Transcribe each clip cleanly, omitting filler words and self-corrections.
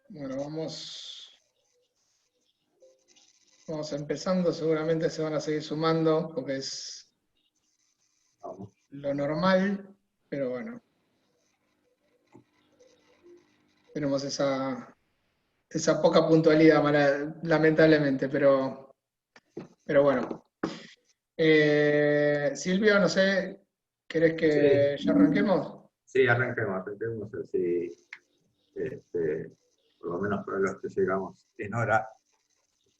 Bueno, vamos empezando, seguramente se van a seguir sumando porque es Vamos. lo normal, pero bueno, tenemos esa poca puntualidad, lamentablemente, pero bueno. Silvio, no sé, ¿querés Sí, que ya arranquemos? sí, arranquemos así, por lo menos para los que llegamos en hora,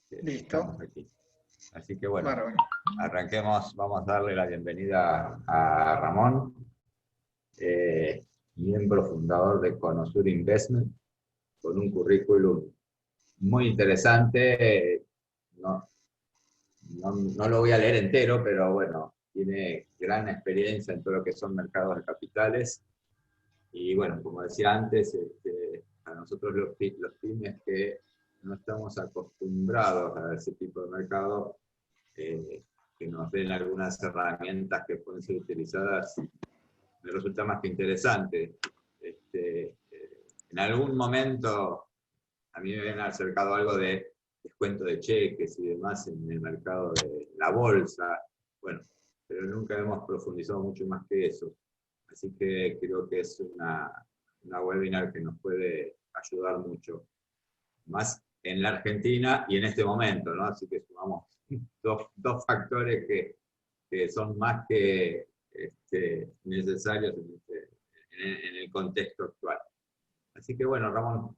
estamos Listo, aquí. Así que bueno, bárbaro. arranquemos, vamos a darle la bienvenida a Ramón, eh, miembro fundador de Conosur Investment, con un currículum muy interesante. No, no lo voy a leer entero, pero bueno, tiene gran experiencia en todo lo que son mercados de capitales. Y bueno, como decía antes, a nosotros los pymes que no estamos acostumbrados a ese tipo de mercado, eh, que nos den algunas herramientas que pueden ser utilizadas, me resulta más que interesante. En algún momento a mí me habían acercado algo de descuento de cheques y demás en el mercado de la bolsa, bueno, pero nunca hemos profundizado mucho más que eso. Así que creo que es una webinar que nos puede ayudar mucho, más en la Argentina y en este momento, ¿no? Así que sumamos dos factores que son más que necesarios en el contexto actual. Así que bueno, Ramón,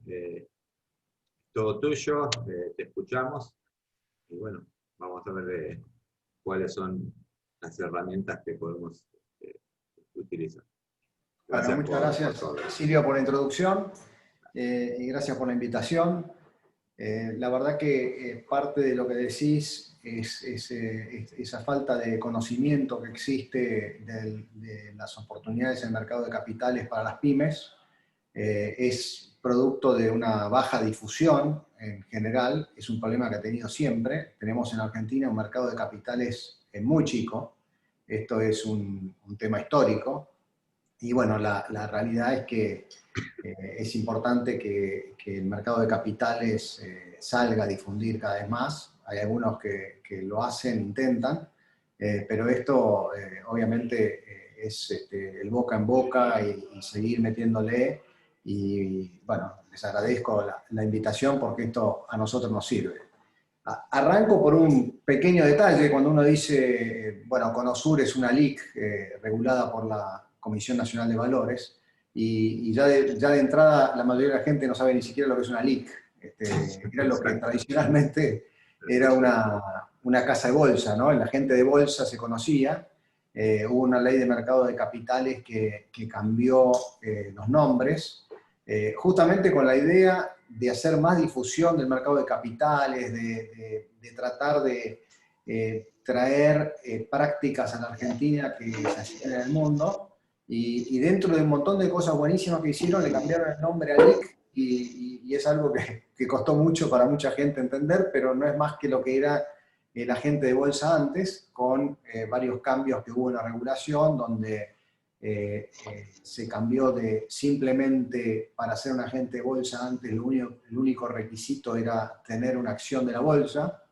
todo tuyo, te escuchamos y bueno, vamos a ver cuáles son las herramientas que podemos eh, utilizar. Bueno, Gracias muchas por gracias todo. Silvio por la introducción y gracias por la invitación. La verdad que parte de lo que decís es esa falta de conocimiento que existe de las oportunidades en el mercado de capitales para las pymes. Es producto de una baja difusión en general, es un problema que ha tenido siempre. Tenemos en Argentina un mercado de capitales muy chico, esto es un tema histórico. Y bueno, la realidad es que es importante que el mercado de capitales salga a difundir cada vez más. Hay algunos que lo hacen, intentan, pero esto obviamente es el boca en boca y seguir metiéndole. Y bueno, les agradezco la invitación porque esto a nosotros nos sirve. Arranco por un pequeño detalle, cuando uno dice, bueno, Conosur es una LIC regulada por la Comisión Nacional de Valores, y ya de entrada la mayoría de la gente no sabe ni siquiera lo que es una LIC. Era lo que Exacto. tradicionalmente era una casa de bolsa, ¿no? La gente de bolsa se conocía. Hubo una ley de mercado de capitales que cambió los nombres, justamente con la idea de hacer más difusión del mercado de capitales, de tratar de traer prácticas a la Argentina que se hacían en el mundo. Y dentro de un montón de cosas buenísimas que hicieron, le cambiaron el nombre a LIC y es algo que costó mucho para mucha gente entender, pero no es más que lo que era el agente de bolsa antes, con varios cambios que hubo en la regulación, donde se cambió de simplemente para ser un agente de bolsa antes el único requisito era tener una acción de la bolsa.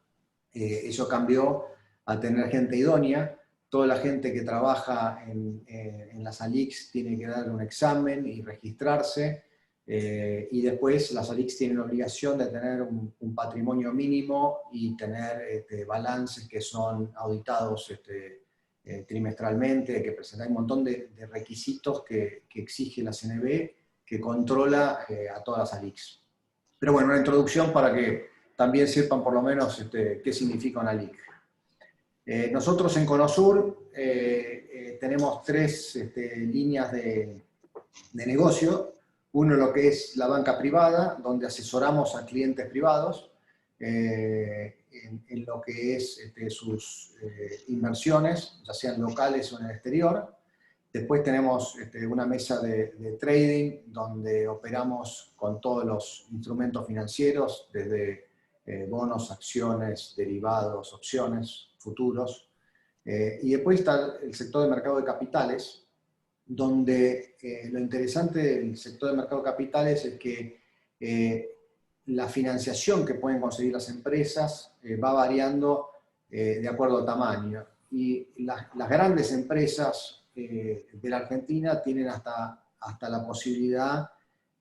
Eso cambió a tener gente idónea. Toda la gente que trabaja en las ALICs tiene que dar un examen y registrarse. Y después las ALICs tienen la obligación de tener un patrimonio mínimo y tener balances que son auditados trimestralmente, que presentan un montón de requisitos que exige la CNB, que controla a todas las ALICs. Pero bueno, una introducción para que también sepan por lo menos qué significa una LIC. Nosotros en Conosur tenemos tres líneas de negocio. Uno lo que es la banca privada, donde asesoramos a clientes privados en lo que es sus inversiones, ya sean locales o en el exterior. Después tenemos una mesa de trading donde operamos con todos los instrumentos financieros, desde bonos, acciones, derivados, opciones, futuros. Y después está el sector de mercado de capitales, donde lo interesante del sector de mercado de capitales es que la financiación que pueden conseguir las empresas va variando de acuerdo al tamaño. Y las grandes empresas de la Argentina tienen hasta la posibilidad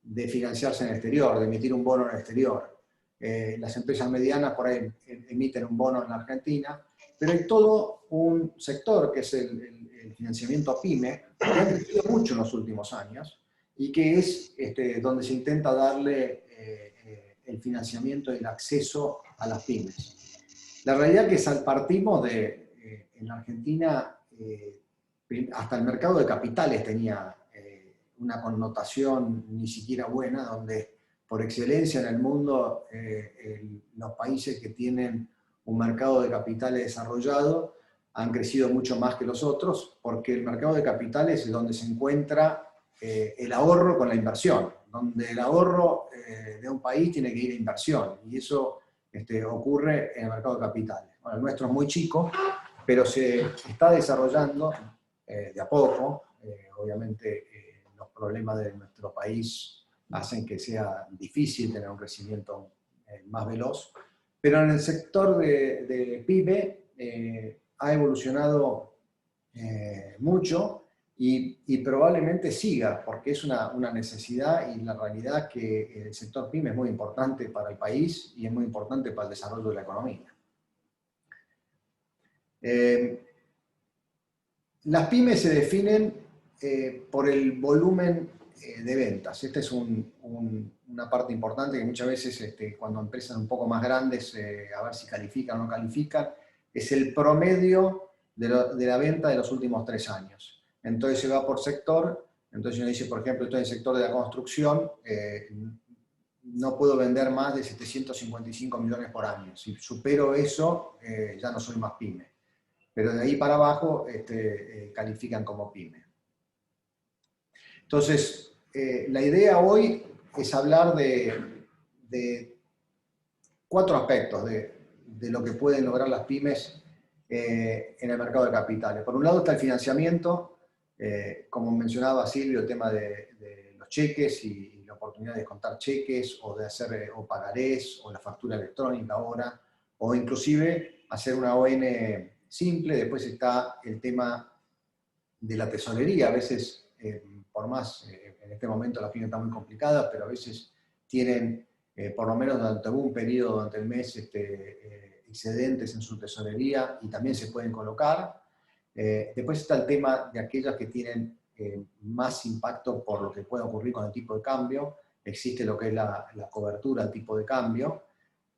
de financiarse en el exterior, de emitir un bono en el exterior. Las empresas medianas por ahí emiten un bono en la Argentina, pero hay todo un sector que es el financiamiento a pyme, que ha crecido mucho en los últimos años y que es donde se intenta darle el financiamiento y el acceso a las pymes. La realidad es que partimos en la Argentina, hasta el mercado de capitales tenía una connotación ni siquiera buena, donde por excelencia en el mundo los países que tienen un mercado de capitales desarrollado han crecido mucho más que los otros, porque el mercado de capitales es donde se encuentra el ahorro con la inversión, donde el ahorro de un país tiene que ir a inversión, y eso ocurre en el mercado de capitales. Bueno, el nuestro es muy chico, pero se está desarrollando de a poco. Obviamente los problemas de nuestro país hacen que sea difícil tener un crecimiento más veloz, pero en el sector de PYME ha evolucionado mucho y probablemente siga, porque es una necesidad, y la realidad que el sector PYME es muy importante para el país y es muy importante para el desarrollo de la economía. Las pymes se definen por el volumen de ventas. Esta es una parte importante que muchas veces cuando empresas un poco más grandes, a ver si califican o no califican, es el promedio de la venta de los últimos 3 años. Entonces se va por sector. Entonces uno dice, por ejemplo, estoy en el sector de la construcción, no puedo vender más de 755 millones por año. Si supero eso, ya no soy más pyme. Pero de ahí para abajo califican como pyme. Entonces, la idea hoy es hablar de 4 aspectos de lo que pueden lograr las pymes en el mercado de capitales. Por un lado está el financiamiento, como mencionaba Silvio, el tema de los cheques y la oportunidad de descontar cheques o de hacer o pagarés o la factura electrónica ahora, o inclusive hacer una ON simple. Después está el tema de la tesorería. A veces, por más, en este momento la pyme está muy complicada, pero a veces tienen, por lo menos durante un periodo, durante el mes, excedentes en su tesorería y también se pueden colocar. Después está el tema de aquellas que tienen más impacto por lo que puede ocurrir con el tipo de cambio. Existe lo que es la cobertura al tipo de cambio.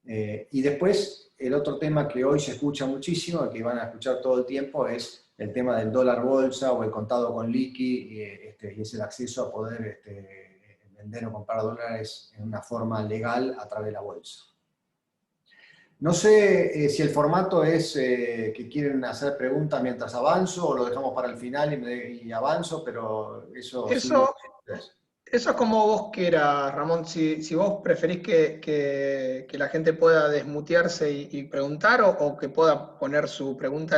Y después, el otro tema que hoy se escucha muchísimo, el que van a escuchar todo el tiempo, es el tema del dólar bolsa o el contado con liqui, y es el acceso a poder vender o comprar dólares en una forma legal a través de la bolsa. No sé si el formato es que quieren hacer preguntas mientras avanzo o lo dejamos para el final y avanzo, pero eso Eso es como vos quieras, Ramón. Si vos preferís que la gente pueda desmutearse y preguntar, o que pueda poner su pregunta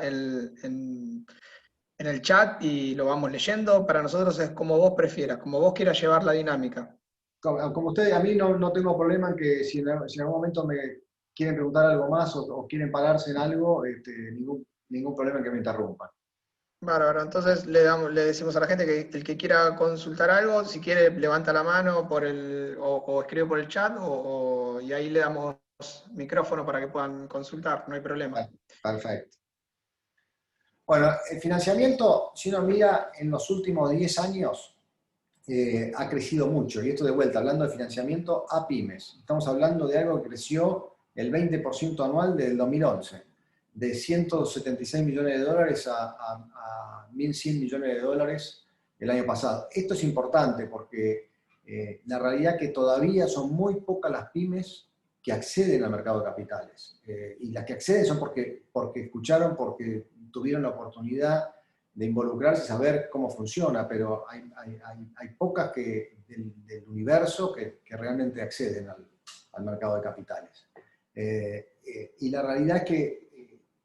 en el chat y lo vamos leyendo, para nosotros es como vos prefieras, como vos quieras llevar la dinámica. Como ustedes, a mí no tengo problema en que si en algún momento me quieren preguntar algo más o quieren pararse en algo, ningún problema en que me interrumpan. Bárbaro, entonces le decimos a la gente que el que quiera consultar algo, si quiere levanta la mano o escribe por el chat, y ahí le damos micrófono para que puedan consultar, no hay problema. Perfecto. Bueno, el financiamiento, si uno mira en los últimos 10 años, ha crecido mucho. Y esto de vuelta, hablando de financiamiento a pymes. Estamos hablando de algo que creció el 20% anual desde el 2011. De 176 millones de dólares a 1.100 millones de dólares el año pasado. Esto es importante porque la realidad es que todavía son muy pocas las pymes que acceden al mercado de capitales. Y las que acceden son porque escucharon, porque tuvieron la oportunidad de involucrarse y saber cómo funciona, pero hay pocas del universo que realmente acceden al mercado de capitales. Y la realidad es que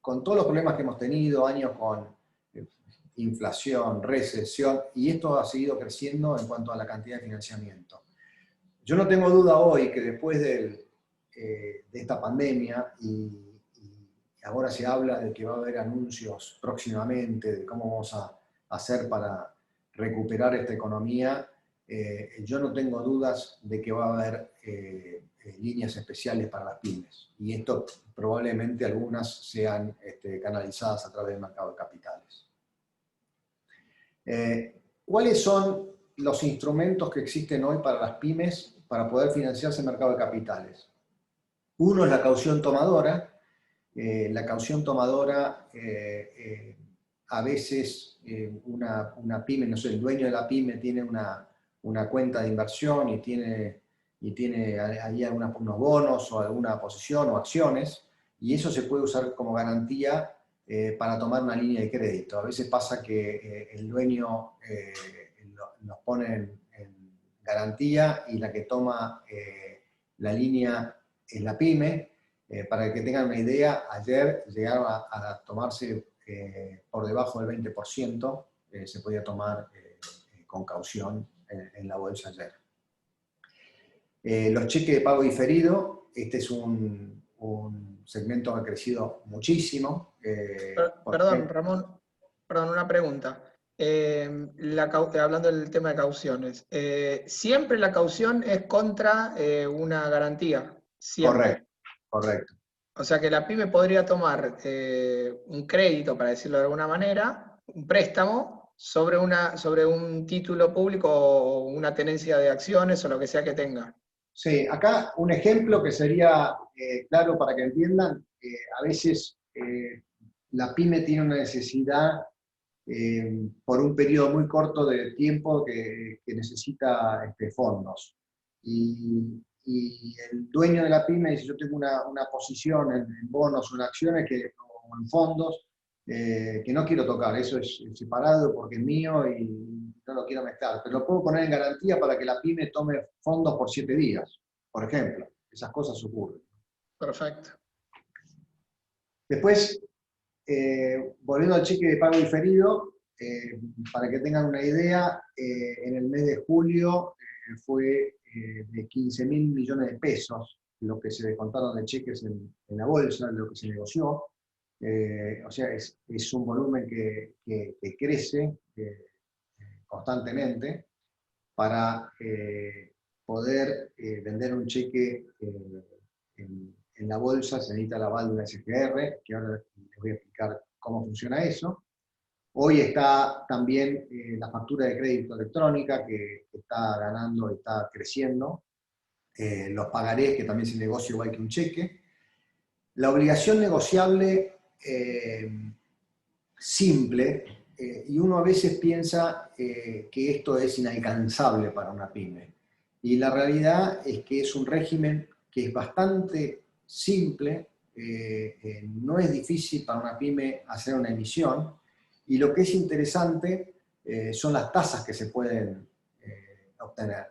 con todos los problemas que hemos tenido, años con inflación, recesión, y esto ha seguido creciendo en cuanto a la cantidad de financiamiento. Yo no tengo duda hoy que después de esta pandemia, y ahora se habla de que va a haber anuncios próximamente de cómo vamos a hacer para recuperar esta economía, yo no tengo dudas de que va a haber líneas especiales para las pymes. Y esto probablemente algunas sean canalizadas a través del mercado de capitales. ¿Cuáles son los instrumentos que existen hoy para las pymes para poder financiarse el mercado de capitales? Uno es la caución tomadora. La caución tomadora, a veces una pyme, no sé, el dueño de la pyme tiene una cuenta de inversión y tiene ahí unos bonos o alguna posición o acciones, y eso se puede usar como garantía para tomar una línea de crédito. A veces pasa que el dueño nos pone en garantía y la que toma la línea es la pyme. Para que tengan una idea, ayer llegaba a tomarse por debajo del 20%, se podía tomar con caución en la bolsa ayer. Los cheques de pago diferido, este es un segmento que ha crecido muchísimo. Perdón, Ramón, perdón, una pregunta. Hablando del tema de cauciones, ¿siempre la caución es contra una garantía? Siempre. Correcto. O sea que la pyme podría tomar un crédito, para decirlo de alguna manera, un préstamo sobre un título público o una tenencia de acciones o lo que sea que tenga. Sí, acá un ejemplo que sería claro para que entiendan, a veces la pyme tiene una necesidad por un periodo muy corto de tiempo que necesita fondos. Y el dueño de la pyme dice, yo tengo una posición en bonos o en acciones o en fondos que no quiero tocar, eso es separado porque es mío y no lo quiero mezclar, pero lo puedo poner en garantía para que la pyme tome fondos por 7 días, por ejemplo. Esas cosas ocurren. Perfecto. Después, volviendo al cheque de pago diferido, para que tengan una idea, en el mes de julio fue de 15.000 millones de pesos lo que se descontaron de cheques en la bolsa, lo que se negoció. O sea, es un volumen que crece constantemente. Para poder vender un cheque en la bolsa se necesita el aval de una SGR, que ahora les voy a explicar cómo funciona eso. Hoy está también la factura de crédito electrónica que está ganando y está creciendo. Los pagarés, que también se negocia igual que un cheque. La obligación negociable simple, y uno a veces piensa que esto es inalcanzable para una pyme. Y la realidad es que es un régimen que es bastante simple, no es difícil para una pyme hacer una emisión, y lo que es interesante son las tasas que se pueden obtener.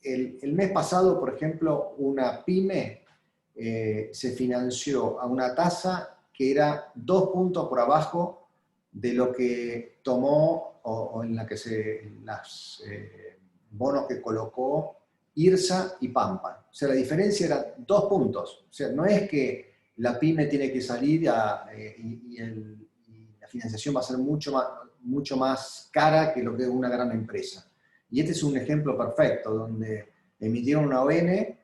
El mes pasado, por ejemplo, una pyme se financió a una tasa que era 2 puntos por abajo de lo que tomó o en la que las bonos que colocó IRSA y Pampa. O sea, la diferencia era 2 puntos. O sea, no es que la pyme tiene que salir y la financiación va a ser mucho más cara que lo que es una gran empresa. Y este es un ejemplo perfecto, donde emitieron una ON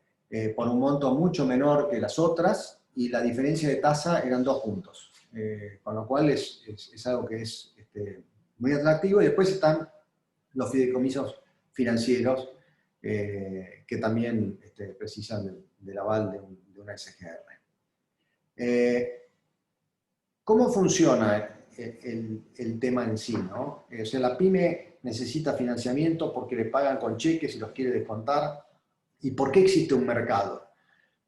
por un monto mucho menor que las otras, y la diferencia de tasa eran 2 puntos. Con lo cual es algo que es muy atractivo. Y después están los fideicomisos financieros que también precisan del aval de una SGR. ¿Cómo funciona el tema en sí, ¿no? O sea, la pyme necesita financiamiento porque le pagan con cheques y los quiere descontar. ¿Y por qué existe un mercado?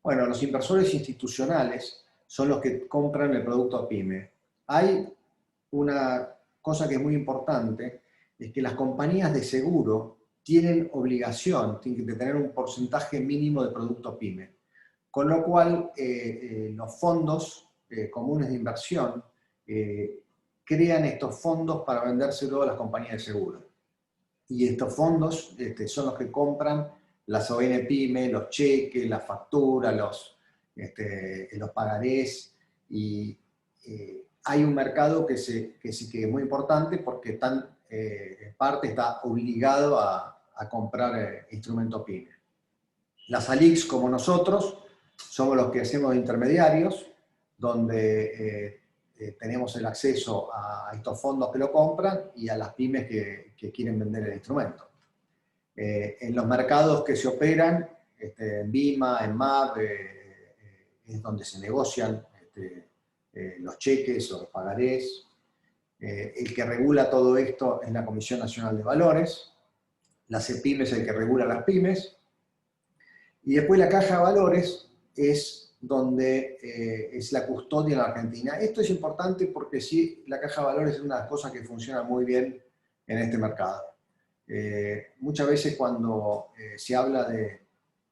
Bueno, los inversores institucionales son los que compran el producto pyme. Hay una cosa que es muy importante, es que las compañías de seguro tienen obligación de tener un porcentaje mínimo de producto pyme. Con lo cual, los fondos comunes de inversión crean estos fondos para vendérselo a las compañías de seguro. Y estos fondos son los que compran las ON PYME, los cheques, las facturas, los pagarés, y hay un mercado que sí que es muy importante porque en parte está obligado a comprar instrumentos PYME. Las ALICs, como nosotros, somos los que hacemos intermediarios, donde tenemos el acceso a estos fondos que lo compran y a las pymes que quieren vender el instrumento. En los mercados que se operan, en BIMA, en MAP, es donde se negocian los cheques o los pagarés. El que regula todo esto es la Comisión Nacional de Valores. La CEPYME es el que regula las pymes. Y después la Caja de Valores es donde es la custodia en la Argentina. Esto es importante porque sí, la Caja de Valores es una de las cosas que funciona muy bien en este mercado. Muchas veces cuando se habla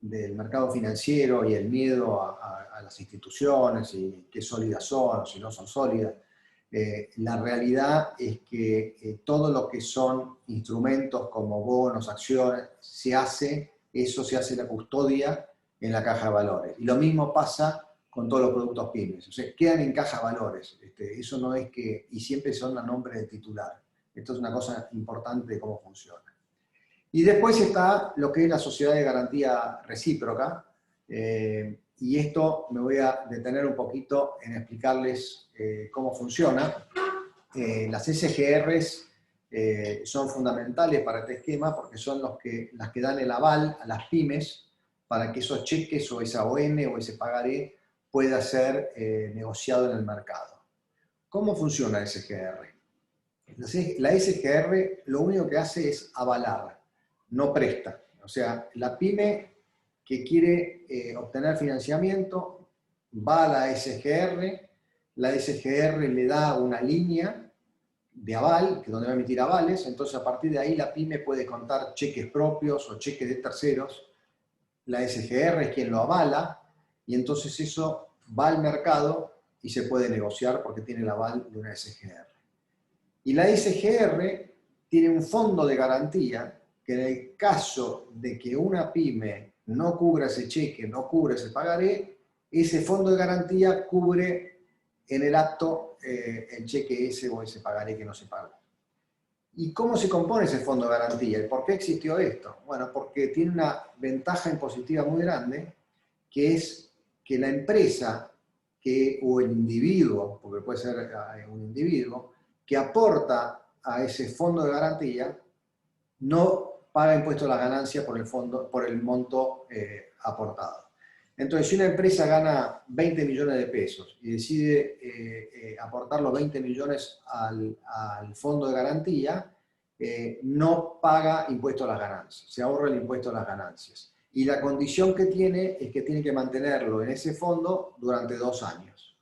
del mercado financiero y el miedo a las instituciones y qué sólidas son o si no son sólidas, la realidad es que todo lo que son instrumentos como bonos, acciones, eso se hace la custodia en la Caja de Valores. Y lo mismo pasa con todos los productos pymes. O sea, quedan en Caja de Valores. Eso no es que, y siempre son a nombre del titular. Esto es una cosa importante de cómo funciona. Y después está lo que es la sociedad de garantía recíproca. Y esto me voy a detener un poquito en explicarles cómo funciona. Las SGRs son fundamentales para este esquema porque son las que dan el aval a las pymes para que esos cheques o esa ON o ese pagaré pueda ser negociado en el mercado. ¿Cómo funciona la SGR? La SGR lo único que hace es avalar, no presta. O sea, la pyme que quiere obtener financiamiento va a la SGR le da una línea de aval, que es donde va a emitir avales, entonces a partir de ahí la pyme puede contar cheques propios o cheques de terceros, la SGR es quien lo avala, y entonces eso va al mercado y se puede negociar porque tiene el aval de una SGR. Y la SGR tiene un fondo de garantía que en el caso de que una pyme no cubra ese cheque, no cubra ese pagaré, ese fondo de garantía cubre en el acto el cheque ese o ese pagaré que no se pagó. ¿Y cómo se compone ese fondo de garantía? ¿Y por qué existió esto? Bueno, porque tiene una ventaja impositiva muy grande, que es que la empresa o el individuo, porque puede ser un individuo, que aporta a ese fondo de garantía, no paga impuesto a la ganancia por el monto aportado. Entonces, si una empresa gana 20 millones de pesos y decide aportar los 20 millones al fondo de garantía, no paga impuesto a las ganancias, se ahorra el impuesto a las ganancias. Y la condición que tiene es que tiene que mantenerlo en ese fondo durante 2 años.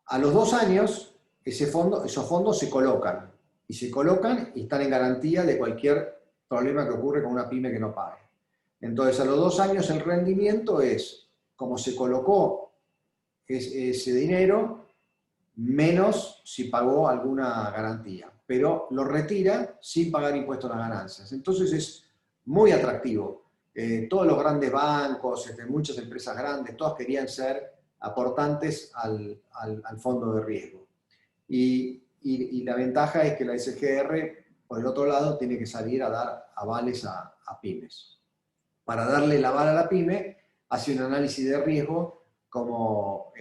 A los 2 años, esos fondos se colocan y están en garantía de cualquier problema que ocurre con una pyme que no pague. Entonces, a los 2 años el rendimiento es, como se colocó ese dinero, menos si pagó alguna garantía, pero lo retira sin pagar impuestos a las ganancias. Entonces es muy atractivo. Todos los grandes bancos, muchas empresas grandes, todas querían ser aportantes al fondo de riesgo. Y la ventaja es que la SGR, por el otro lado, tiene que salir a dar avales a pymes. Para darle el aval a la pyme, hace un análisis de riesgo como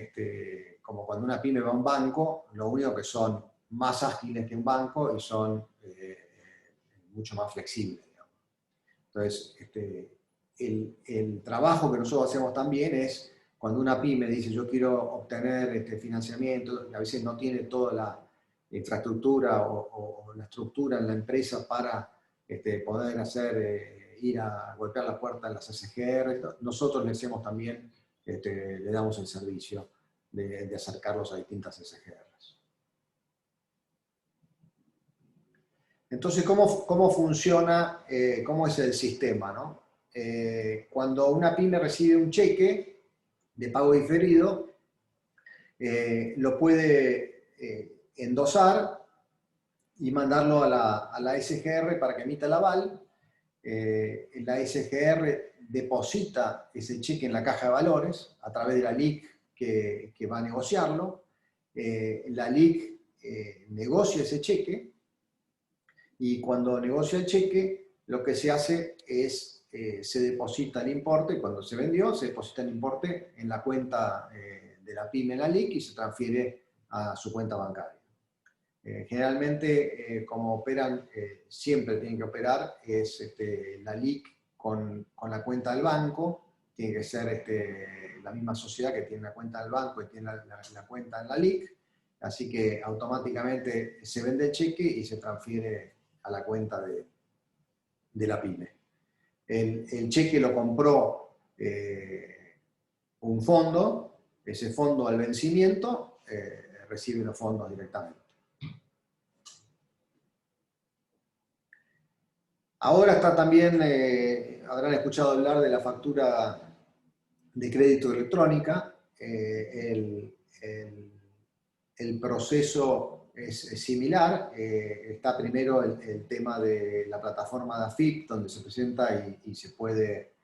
cuando una pyme va a un banco, lo único que son más ágiles que un banco y son mucho más flexibles, digamos. Entonces, el trabajo que nosotros hacemos también es cuando una pyme dice yo quiero obtener financiamiento, y a veces no tiene toda la infraestructura o la estructura en la empresa para poder ir a golpear la puerta de las SGR, nosotros le hacemos también, le damos el servicio de acercarlos a distintas SGRs. Entonces, ¿cómo funciona, cómo es el sistema, ¿no? Cuando una pyme recibe un cheque de pago diferido, lo puede endosar y mandarlo a la SGR para que emita el aval. la SGR deposita ese cheque en la caja de valores a través de la LIC que va a negociarlo. La LIC negocia ese cheque y cuando negocia el cheque lo que se hace es se deposita el importe, y cuando se vendió se deposita el importe en la cuenta de la pyme en la LIC y se transfiere a su cuenta bancaria. Generalmente, como operan, siempre tienen que operar, es la LIC con la cuenta del banco, tiene que ser la misma sociedad que tiene la cuenta del banco y tiene la cuenta en la LIC, así que automáticamente se vende el cheque y se transfiere a la cuenta de la pyme. El cheque lo compró un fondo, ese fondo al vencimiento recibe los fondos directamente. Ahora está también, habrán escuchado hablar de la factura de crédito electrónica. El proceso es similar. Está primero el tema de la plataforma de AFIP, donde se presenta y se puede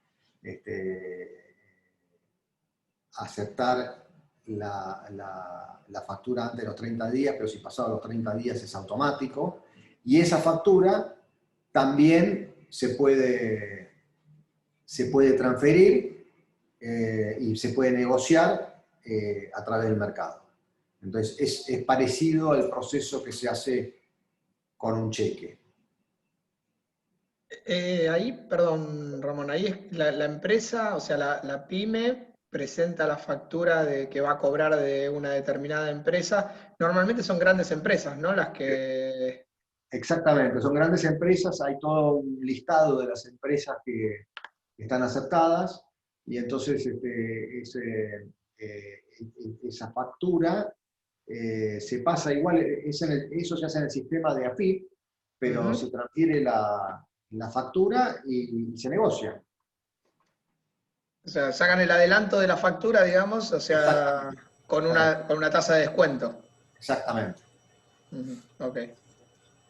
aceptar la factura antes de los 30 días, pero si pasado los 30 días es automático. Y esa factura también se puede transferir y se puede negociar a través del mercado. Entonces, es parecido al proceso que se hace con un cheque. Ahí, perdón, Ramón, ahí es la empresa, o sea, la pyme presenta la factura de que va a cobrar de una determinada empresa. Normalmente son grandes empresas, ¿no? Las que... Exactamente, son grandes empresas, hay todo un listado de las empresas que están aceptadas y entonces esa factura se pasa igual, eso se hace en el sistema de AFIP, pero se transfiere la factura y se negocia. O sea, sacan el adelanto de la factura, digamos, o sea, con una tasa de descuento. Exactamente. Ok.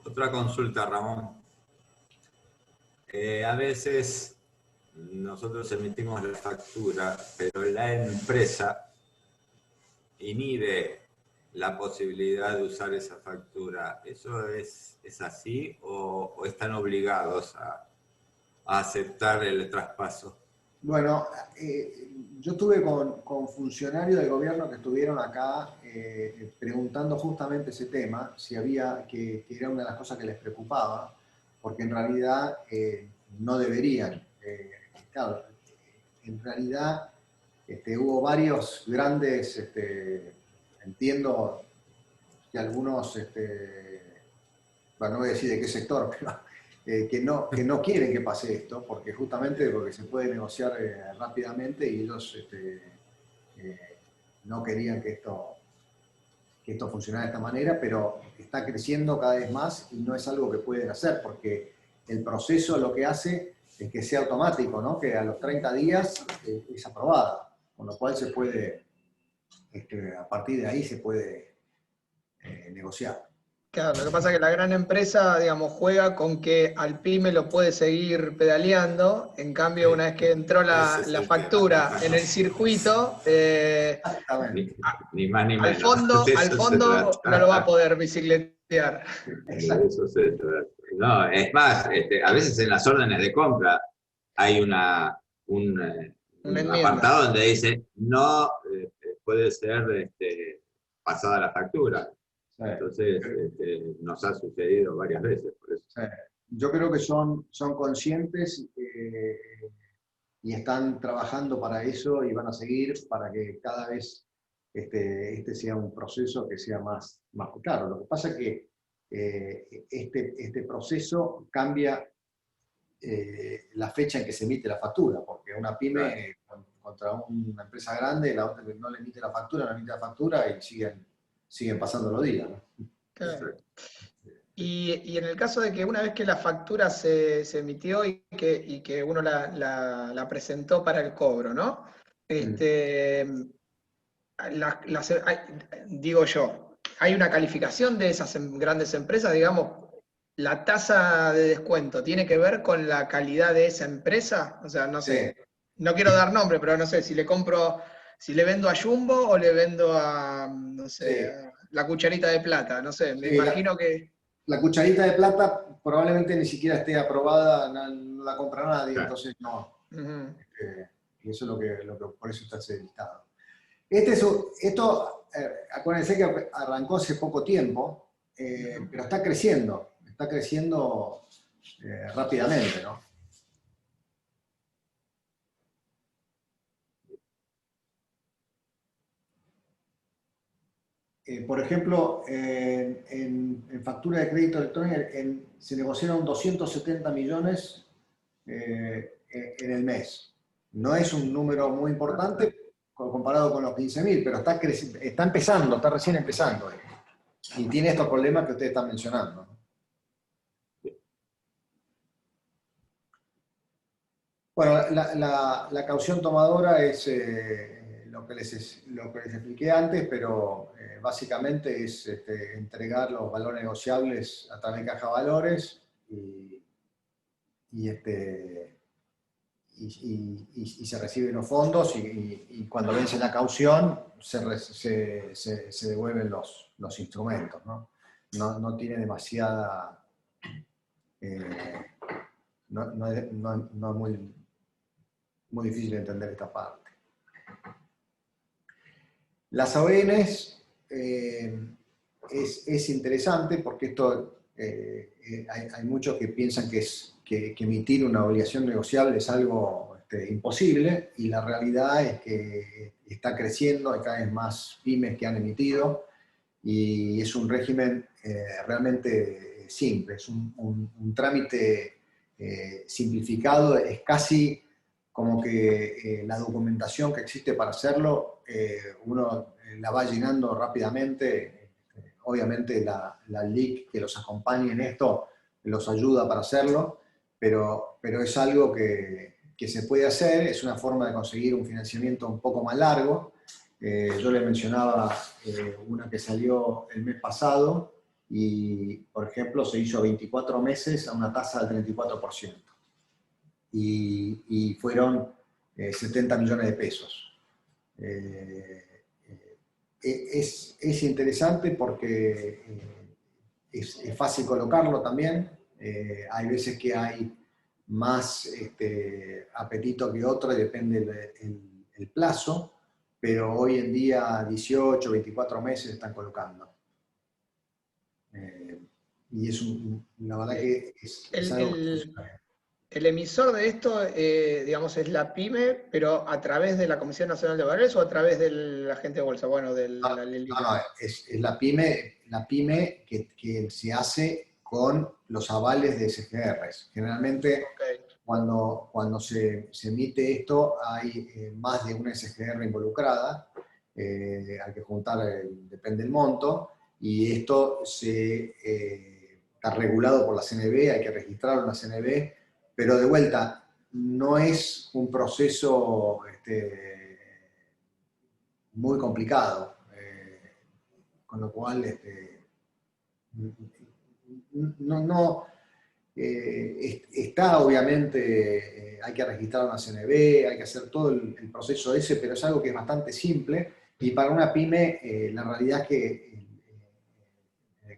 Otra consulta, Ramón. A veces nosotros emitimos la factura, pero la empresa inhibe la posibilidad de usar esa factura. ¿Eso es así o están obligados a aceptar el traspaso? Bueno, yo estuve con funcionarios del gobierno que estuvieron acá preguntando justamente ese tema, si había, que era una de las cosas que les preocupaba, porque en realidad no deberían. Claro, en realidad hubo varios grandes, entiendo que algunos, bueno, no voy a decir de qué sector, pero que no quieren que pase esto, porque justamente porque se puede negociar rápidamente y ellos no querían que esto funcionara de esta manera, pero está creciendo cada vez más y no es algo que pueden hacer, porque el proceso lo que hace es que sea automático, ¿no? Que a los 30 días es aprobada, con lo cual se puede, a partir de ahí se puede negociar. Claro, lo que pasa es que la gran empresa, digamos, juega con que al pyme lo puede seguir pedaleando, en cambio, una vez que entró la factura en el circuito, ni más ni al menos. fondo no lo va a poder bicicletear. De eso se trata. No, es más, a veces en las órdenes de compra hay un apartado donde dice no puede ser pasada la factura. Sí. Entonces nos ha sucedido varias veces por eso. Sí. Yo creo que son conscientes y están trabajando para eso y van a seguir para que cada vez este sea un proceso que sea más claro. Lo que pasa es que este proceso cambia la fecha en que se emite la factura, porque una pyme contra una empresa grande, la otra no le emite la factura, y siguen pasando los días, ¿no? Claro. Y en el caso de que una vez que la factura se emitió y que uno la presentó para el cobro, ¿no? Digo yo, ¿hay una calificación de esas grandes empresas, digamos? la tasa de descuento tiene que ver con la calidad de esa empresa. O sea, no Sí, sé, no quiero dar nombre, pero no sé, si le vendo a Jumbo o le vendo a, no sé, sí, a la cucharita de plata, no sé, me sí. imagino que... La cucharita de plata probablemente ni siquiera esté aprobada, no la compra nadie, Claro. entonces no. Ujú. Y eso es por eso está ese listado. Esto, acuérdense que arrancó hace poco tiempo, pero está creciendo rápidamente, ¿no? Por ejemplo, en factura de crédito electrónica se negociaron 270 millones en el mes. No es un número muy importante comparado con los 15.000, pero está empezando, está recién empezando. Y tiene estos problemas que ustedes están mencionando, ¿no? Bueno, la caución tomadora es lo que les expliqué antes, pero básicamente es entregar los valores negociables a través de caja de valores y, este, y se reciben los fondos y cuando vence la caución se devuelven los instrumentos, ¿no? No tiene demasiada... no es muy difícil de entender esta parte. Las ONs es interesante porque esto hay muchos que piensan que emitir una obligación negociable es algo imposible y la realidad es que está creciendo, hay cada vez más pymes que han emitido y es un régimen realmente simple, es un trámite simplificado, es casi como que la documentación que existe para hacerlo, uno la va llenando rápidamente. Obviamente la LIC que los acompañe en esto los ayuda para hacerlo, pero es algo que se puede hacer, es una forma de conseguir un financiamiento un poco más largo. Yo le mencionaba una que salió el mes pasado y, por ejemplo, se hizo a 24 meses a una tasa del 34%. Y fueron 70 millones de pesos. Es interesante porque es fácil colocarlo también. Hay veces que hay más apetito que otro y depende el plazo, pero hoy en día 18, 24 meses están colocando. Y la verdad que es El, algo que el- funciona bien. el emisor de esto, digamos, es la PYME, pero a través de la Comisión Nacional de Valores o a través del agente de bolsa, bueno, de No, la LELIC. no, es la pyme que se hace con los avales de SGRs. Generalmente, Ok, cuando se emite esto, hay más de una SGR involucrada, hay que juntar, depende del monto, y esto está regulado por la CNB, hay que registrarlo en la CNB, pero de vuelta, no es un proceso muy complicado. Con lo cual, está obviamente, hay que registrar una CNB, hay que hacer todo el proceso ese, pero es algo que es bastante simple y para una pyme la realidad es que,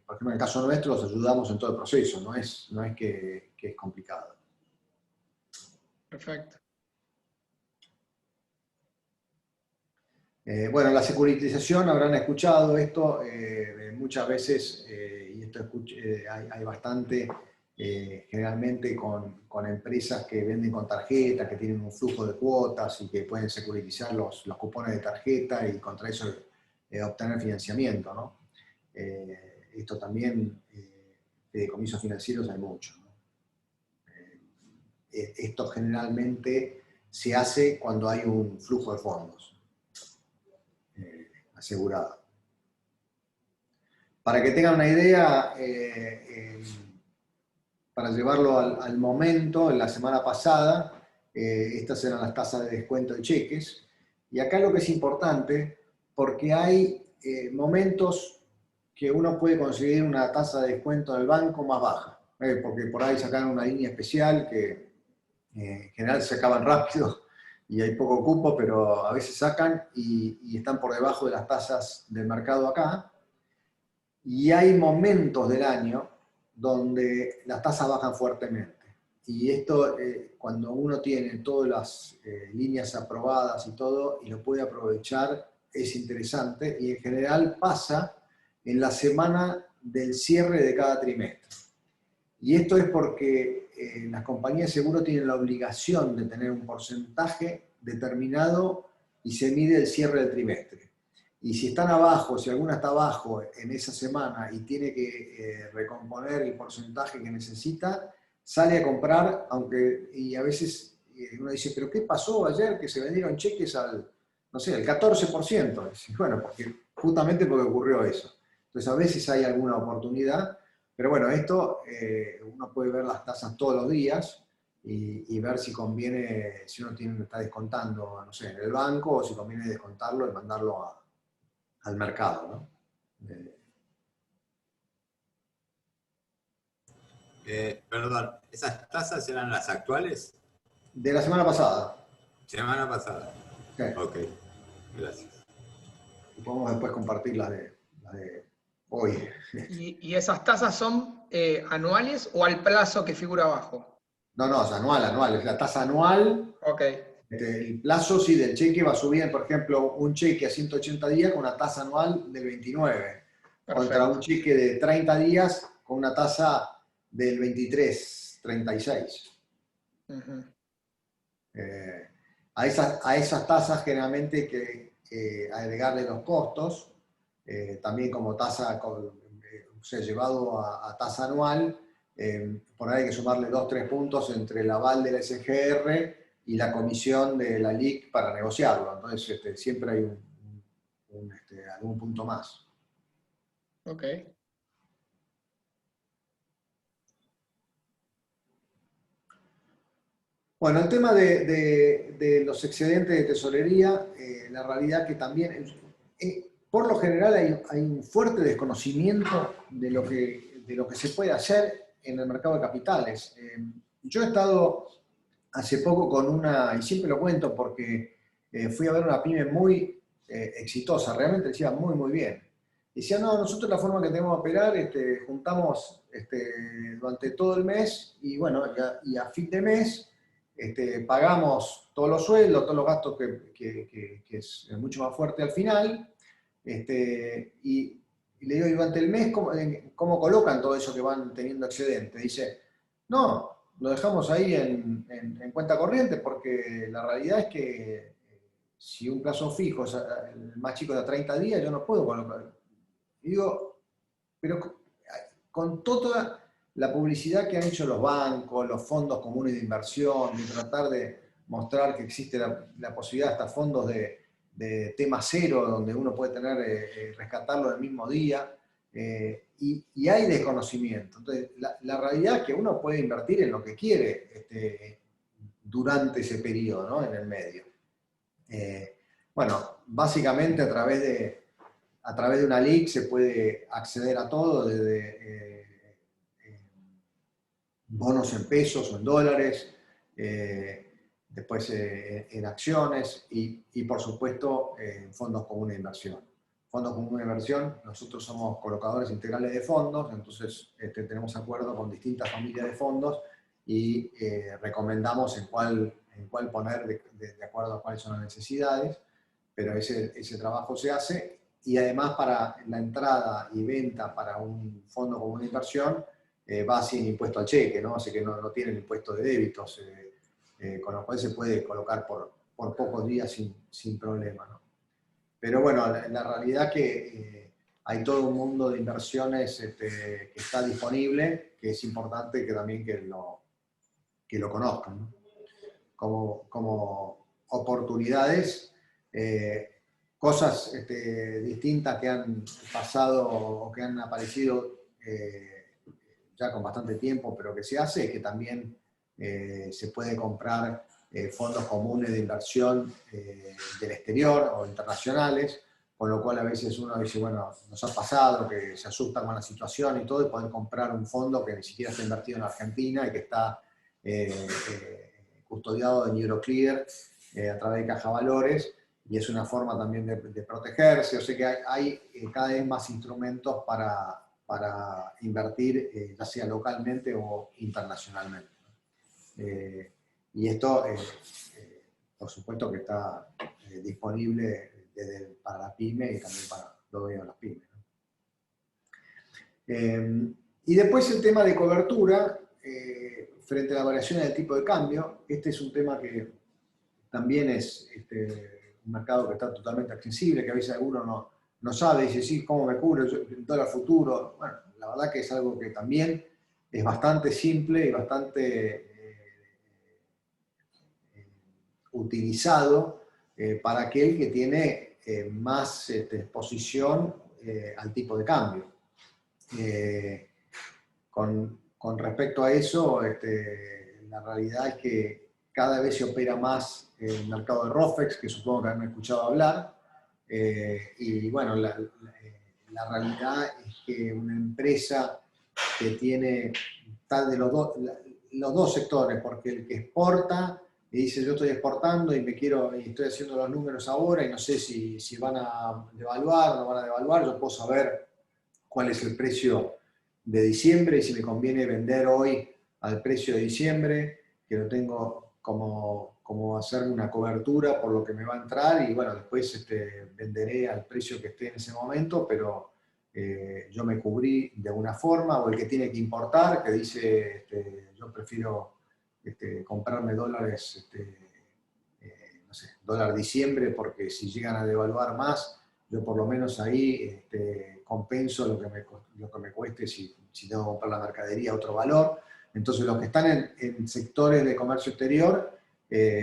por ejemplo, en el caso nuestro, los ayudamos en todo el proceso, no es que es complicado. perfecto. Bueno, la securitización, habrán escuchado esto muchas veces, y esto hay bastante, generalmente con empresas que venden con tarjeta, que tienen un flujo de cuotas y que pueden securitizar los cupones de tarjeta y contra eso obtener financiamiento, ¿no? Esto también, fideicomisos financieros hay mucho, ¿no? Esto generalmente se hace cuando hay un flujo de fondos asegurado. Para que tengan una idea, para llevarlo al momento, en la semana pasada, estas eran las tasas de descuento de cheques, y acá lo que es importante, porque hay momentos que uno puede conseguir una tasa de descuento del banco más baja. porque por ahí sacaron una línea especial que en general se acaban rápido y hay poco cupo, pero a veces sacan y están por debajo de las tasas del mercado acá. Y hay momentos del año donde las tasas bajan fuertemente. Y esto, cuando uno tiene todas las líneas aprobadas y todo, y lo puede aprovechar, es interesante. Y en general pasa en la semana del cierre de cada trimestre. Y esto es porque las compañías de seguro tienen la obligación de tener un porcentaje determinado y se mide el cierre del trimestre. Y si están abajo, si alguna está abajo en esa semana y tiene que recomponer el porcentaje que necesita, sale a comprar, aunque, y a veces uno dice, ¿pero qué pasó ayer que se vendieron cheques al, no sé, al 14%? Bueno, justamente porque ocurrió eso. Entonces a veces hay alguna oportunidad, pero bueno, esto uno puede ver las tasas todos los días y ver si conviene, si uno está descontando, no sé, en el banco, o si conviene descontarlo y mandarlo al mercado, ¿no? Perdón, ¿esas tasas eran las actuales? De la semana pasada. Semana pasada. Sí. Ok, gracias. Podemos después compartir las de hoy. ¿Y esas tasas son anuales o al plazo que figura abajo? No, es anual, es la tasa anual. Ok. El plazo, sí, del cheque va a subir, por ejemplo, un cheque a 180 días con una tasa anual del 29, contra un cheque de 30 días con una tasa del 23, 36. Uh-huh. A esas tasas generalmente hay que agregarle los costos, también como tasa, llevado a tasa anual, por ahí hay que sumarle 2-3 puntos entre el aval de la SGR y la comisión de la LIC para negociarlo. Entonces siempre hay algún punto más. Ok. Bueno, el tema de los excedentes de tesorería, la realidad que también, por lo general hay un fuerte desconocimiento de lo que se puede hacer en el mercado de capitales. Yo he estado hace poco con una, y siempre lo cuento porque fui a ver una pyme muy exitosa, realmente decía muy, muy bien. Decía, no, nosotros la forma que tenemos de operar, juntamos durante todo el mes y bueno, y a fin de mes pagamos todos los sueldos, todos los gastos que es mucho más fuerte al final, y le digo, ¿y durante el mes cómo colocan todo eso que van teniendo excedente? Dice, no, lo dejamos ahí en cuenta corriente porque la realidad es que si un plazo fijo es el más chico de 30 días, yo no puedo colocar. Y digo, pero con toda la publicidad que han hecho los bancos, los fondos comunes de inversión, de tratar de mostrar que existe la posibilidad de hasta fondos de tema cero, donde uno puede tener, rescatarlo el mismo día, y hay desconocimiento. Entonces, la realidad es que uno puede invertir en lo que quiere durante ese periodo, ¿no? En el medio. Bueno, básicamente a través de una LIC se puede acceder a todo, desde bonos en pesos o en dólares, después en acciones y por supuesto en fondos comunes de inversión. Fondos comunes de inversión, nosotros somos colocadores integrales de fondos, entonces tenemos acuerdo con distintas familias de fondos y recomendamos en cuál poner de acuerdo a cuáles son las necesidades, pero ese trabajo se hace. Y además para la entrada y venta para un fondo común de inversión va sin impuesto al cheque, ¿no? Así que no tiene el impuesto de débitos, con lo cual se puede colocar por pocos días sin problema, ¿no? Pero bueno, la realidad que hay todo un mundo de inversiones que está disponible, que es importante que también que lo conozcan, ¿no? Como oportunidades, cosas distintas que han pasado o que han aparecido ya con bastante tiempo, pero que se hace, es que también se puede comprar fondos comunes de inversión del exterior o internacionales, con lo cual a veces uno dice, bueno, nos ha pasado que se asusta con la situación y todo, y poder comprar un fondo que ni siquiera está invertido en Argentina y que está custodiado de Euroclear a través de Caja Valores, y es una forma también de protegerse. O sea que hay cada vez más instrumentos para invertir, ya sea localmente o internacionalmente. Y esto, por supuesto que está disponible para la pyme y también para los dueños de las pymes, ¿no? Y después el tema de cobertura, frente a la variación del tipo de cambio. Este es un tema que también es un mercado que está totalmente accesible, que a veces alguno no sabe, dice, sí, ¿cómo me cubro el dólar futuro? Bueno, la verdad que es algo que también es bastante simple y bastante utilizado para aquel que tiene más exposición al tipo de cambio. Con respecto a eso, la realidad es que cada vez se opera más el mercado de ROFEX, que supongo que han escuchado hablar, y bueno, la realidad es que una empresa que tiene tal de los dos sectores, porque el que exporta y dice, yo estoy exportando y estoy haciendo los números ahora y no sé si van a devaluar o no van a devaluar, yo puedo saber cuál es el precio de diciembre y si me conviene vender hoy al precio de diciembre, que lo tengo como hacer una cobertura por lo que me va a entrar, y bueno, después venderé al precio que esté en ese momento, pero yo me cubrí de alguna forma. O el que tiene que importar, que dice, yo prefiero comprarme dólares, no sé, dólar diciembre, porque si llegan a devaluar más, yo por lo menos ahí compenso lo que me cueste si tengo que comprar la mercadería a otro valor. Entonces los que están en sectores de comercio exterior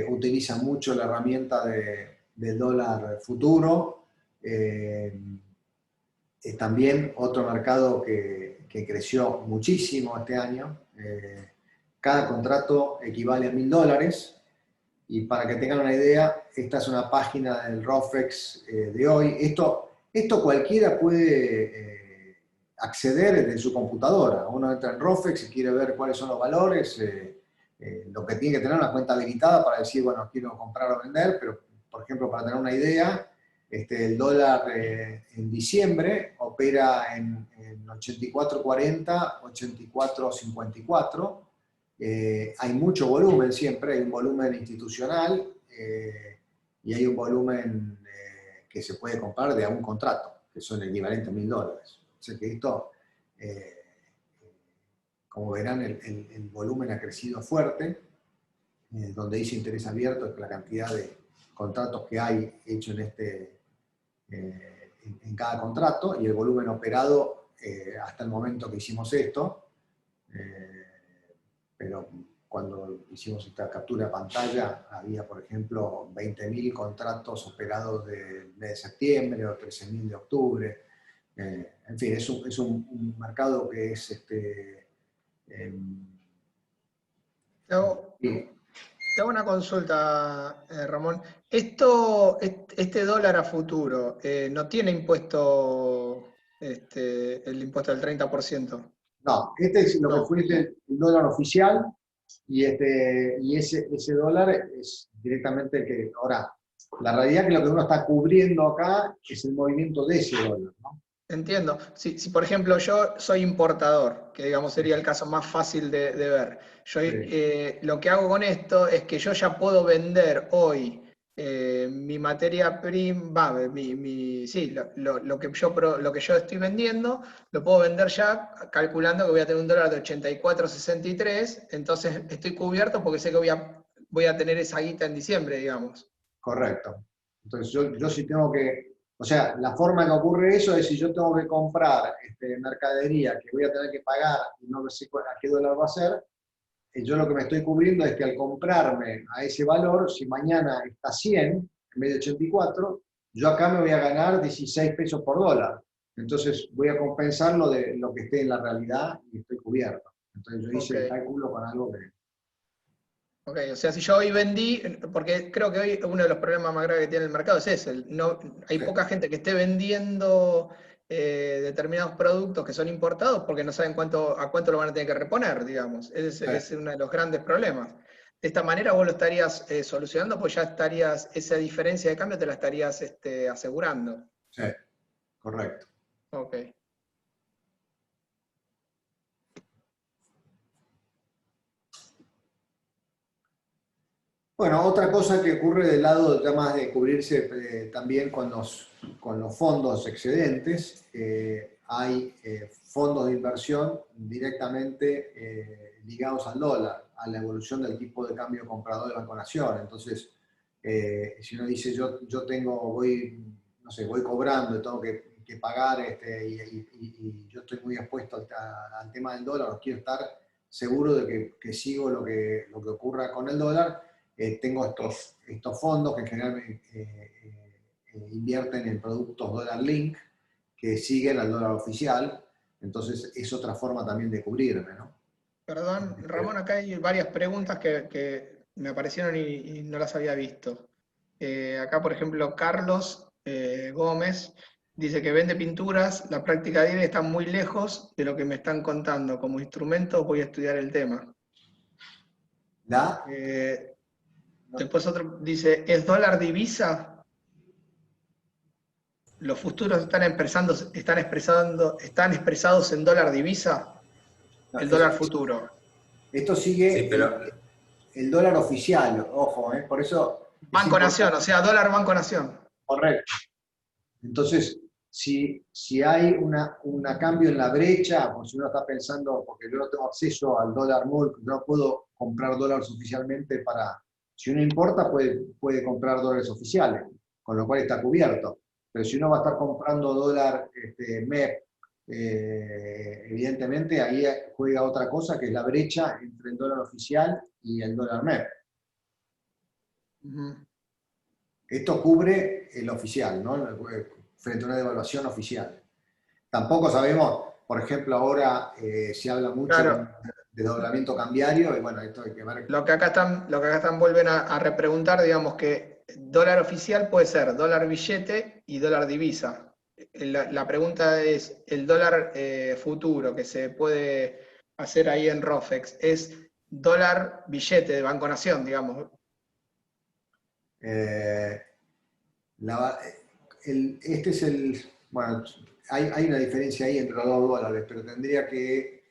utilizan mucho la herramienta del dólar futuro. También otro mercado que creció muchísimo este año. Cada contrato equivale a $1000. Y para que tengan una idea, esta es una página del ROFEX de hoy. Esto cualquiera puede acceder desde su computadora. Uno entra en ROFEX y quiere ver cuáles son los valores. Lo que tiene que tener una cuenta habilitada para decir, bueno, quiero comprar o vender, pero, por ejemplo, para tener una idea, el dólar en diciembre opera en 84.40, 84.54. Hay mucho volumen siempre, hay un volumen institucional y hay un volumen que se puede comprar de un contrato, que son el equivalente a $1000. O sea que esto, como verán, el volumen ha crecido fuerte. Donde dice interés abierto es la cantidad de contratos que hay hecho en cada contrato, y el volumen operado hasta el momento que hicimos esto. Pero cuando hicimos esta captura de pantalla, había, por ejemplo, 20.000 contratos operados del mes de septiembre o 13.000 de octubre. En fin, es un mercado que es... Te hago una consulta, Ramón. Este dólar a futuro, ¿no tiene impuesto, el impuesto del 30%? No, este es lo que fue el dólar oficial, y ese dólar es directamente el que... Ahora, la realidad es que lo que uno está cubriendo acá es el movimiento de ese dólar, ¿no? Entiendo. Si por ejemplo yo soy importador, que digamos sería el caso más fácil de ver, lo que hago con esto es que yo ya puedo vender hoy mi materia prima, sí, lo que yo estoy vendiendo, lo puedo vender ya calculando que voy a tener un dólar de 84.63, entonces estoy cubierto porque sé que voy a tener esa guita en diciembre, digamos. Correcto. Entonces yo sí tengo que... O sea, la forma que ocurre eso es si yo tengo que comprar mercadería que voy a tener que pagar y no sé a qué dólar va a ser, yo lo que me estoy cubriendo es que al comprarme a ese valor, si mañana está 100 en vez de 84, yo acá me voy a ganar 16 pesos por dólar. Entonces voy a compensar lo de lo que esté en la realidad y estoy cubierto. Entonces yo hice el cálculo con algo que... Ok, o sea, si yo hoy vendí, porque creo que hoy uno de los problemas más graves que tiene el mercado es ese, no, hay Sí, poca gente que esté vendiendo determinados productos que son importados porque no saben a cuánto lo van a tener que reponer, digamos. Ese es uno de los grandes problemas. De esta manera vos lo estarías solucionando, pues ya estarías, esa diferencia de cambio te la estarías asegurando. sí, correcto. Ok. Bueno, otra cosa que ocurre del lado ya más de cubrirse también con los fondos excedentes, hay fondos de inversión directamente ligados al dólar, a la evolución del tipo de cambio comprador de Banco Nación. Entonces, si uno dice yo tengo, no sé, voy cobrando y tengo que pagar y yo estoy muy expuesto al tema del dólar, quiero estar seguro de que sigo lo que ocurra con el dólar. Tengo estos fondos que en general invierten en productos dólar link que siguen al dólar oficial, entonces es otra forma también de cubrirme, ¿no? Perdón, Ramón, acá hay varias preguntas que me aparecieron y no las había visto. Acá, por ejemplo, Carlos Gómez dice que vende pinturas, la práctica diaria está muy lejos de lo que me están contando. Como instrumento voy a estudiar el tema. ¿La? Eh, No, Después otro dice, ¿es dólar divisa? ¿Los futuros están expresados en dólar divisa? no, El dólar futuro. esto Sí, sigue pero el dólar oficial, ojo, por eso es Banco Nación, importante. o sea, dólar Banco Nación. Correcto. Entonces, si hay un cambio en la brecha, pues si uno está pensando, porque yo no tengo acceso al dólar MULC, no puedo comprar dólares oficialmente si uno importa puede comprar dólares oficiales, con lo cual está cubierto. Pero si uno va a estar comprando dólar MEP, evidentemente ahí juega otra cosa que es la brecha entre el dólar oficial y el dólar MEP. Ujú. Esto cubre el oficial, ¿no? Frente a una devaluación oficial. Tampoco sabemos, por ejemplo, ahora se habla mucho Claro, de desdoblamiento cambiario y bueno, esto hay que ver. lo que acá están vuelven a repreguntar, digamos que dólar oficial puede ser dólar billete y dólar divisa. La pregunta es, el dólar futuro que se puede hacer ahí en ROFEX, ¿es dólar billete de Banco Nación, digamos? Eh, la- este es bueno, hay una diferencia ahí entre los dos dólares, pero tendría que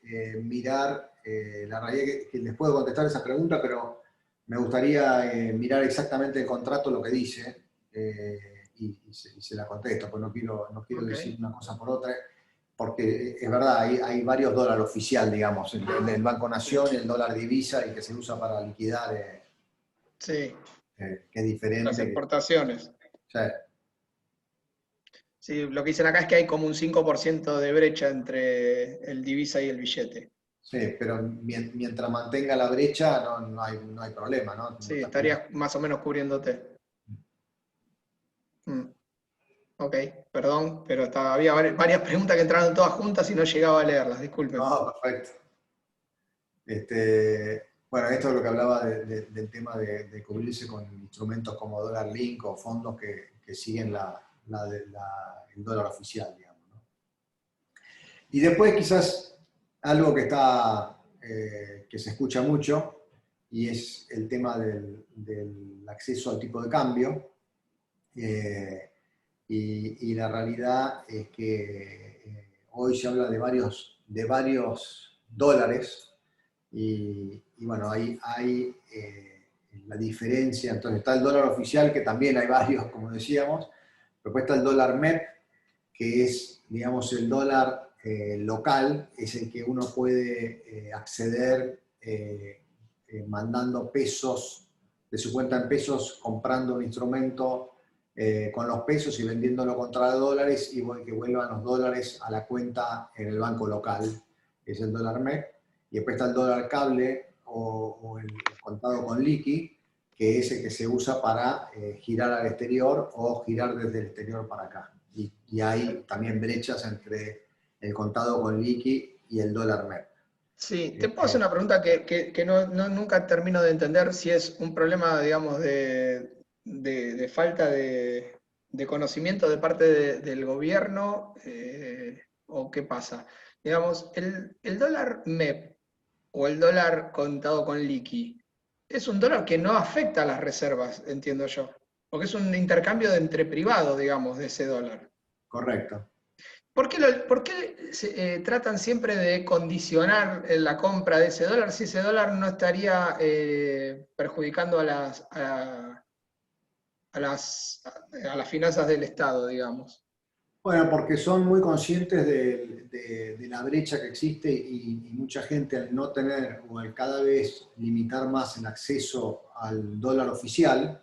mirar, la realidad que les puedo contestar esa pregunta, pero me gustaría mirar exactamente el contrato, lo que dice, y se la contesto, pues no quiero Ok. decir una cosa por otra, porque es verdad, hay varios dólares oficial, digamos, el Banco Sí, Nación y el dólar divisa, y que se usa para liquidar, sí, que es las diferente. exportaciones. O sea, Sí, lo que dicen acá es que hay como un 5% de brecha entre el divisa y el billete. sí, pero mientras mantenga la brecha no hay problema, ¿no? No Sí, está cubierto. estarías más o menos cubriéndote. Mm, ok, perdón, pero había varias preguntas que entraron todas juntas y no llegaba a leerlas, disculpen. No, perfecto. Bueno, esto es lo que hablaba del tema de cubrirse con instrumentos como dólar link o fondos que siguen el dólar oficial, digamos, ¿no? Y después quizás algo que se escucha mucho y es el tema del acceso al tipo de cambio. Y la realidad es que hoy se habla de varios dólares y bueno, hay la diferencia. Entonces está el dólar oficial, que también hay varios, como decíamos, pero después está el dólar MEP, que es, digamos, el dólar local, es el que uno puede acceder mandando pesos de su cuenta en pesos, comprando un instrumento con los pesos y vendiéndolo contra dólares y que vuelvan los dólares a la cuenta en el banco local, es el dólar MEP. Y después está el dólar cable o el contado con liqui, que es el que se usa para girar al exterior o girar desde el exterior para acá. Y hay también brechas entre el contado con liqui y el dólar MEP. Sí, te puedo hacer una pregunta que nunca termino de entender si es un problema, digamos, de falta de conocimiento de parte del gobierno o qué pasa. Digamos, el dólar MEP o el dólar contado con liqui es un dólar que no afecta a las reservas, entiendo yo, porque es un intercambio entre privados, digamos, de ese dólar. Correcto. ¿Por qué tratan siempre de condicionar la compra de ese dólar si ese dólar no estaría perjudicando a las finanzas del Estado, digamos? Bueno, porque son muy conscientes de la brecha que existe y mucha gente al no tener o al cada vez limitar más el acceso al dólar oficial,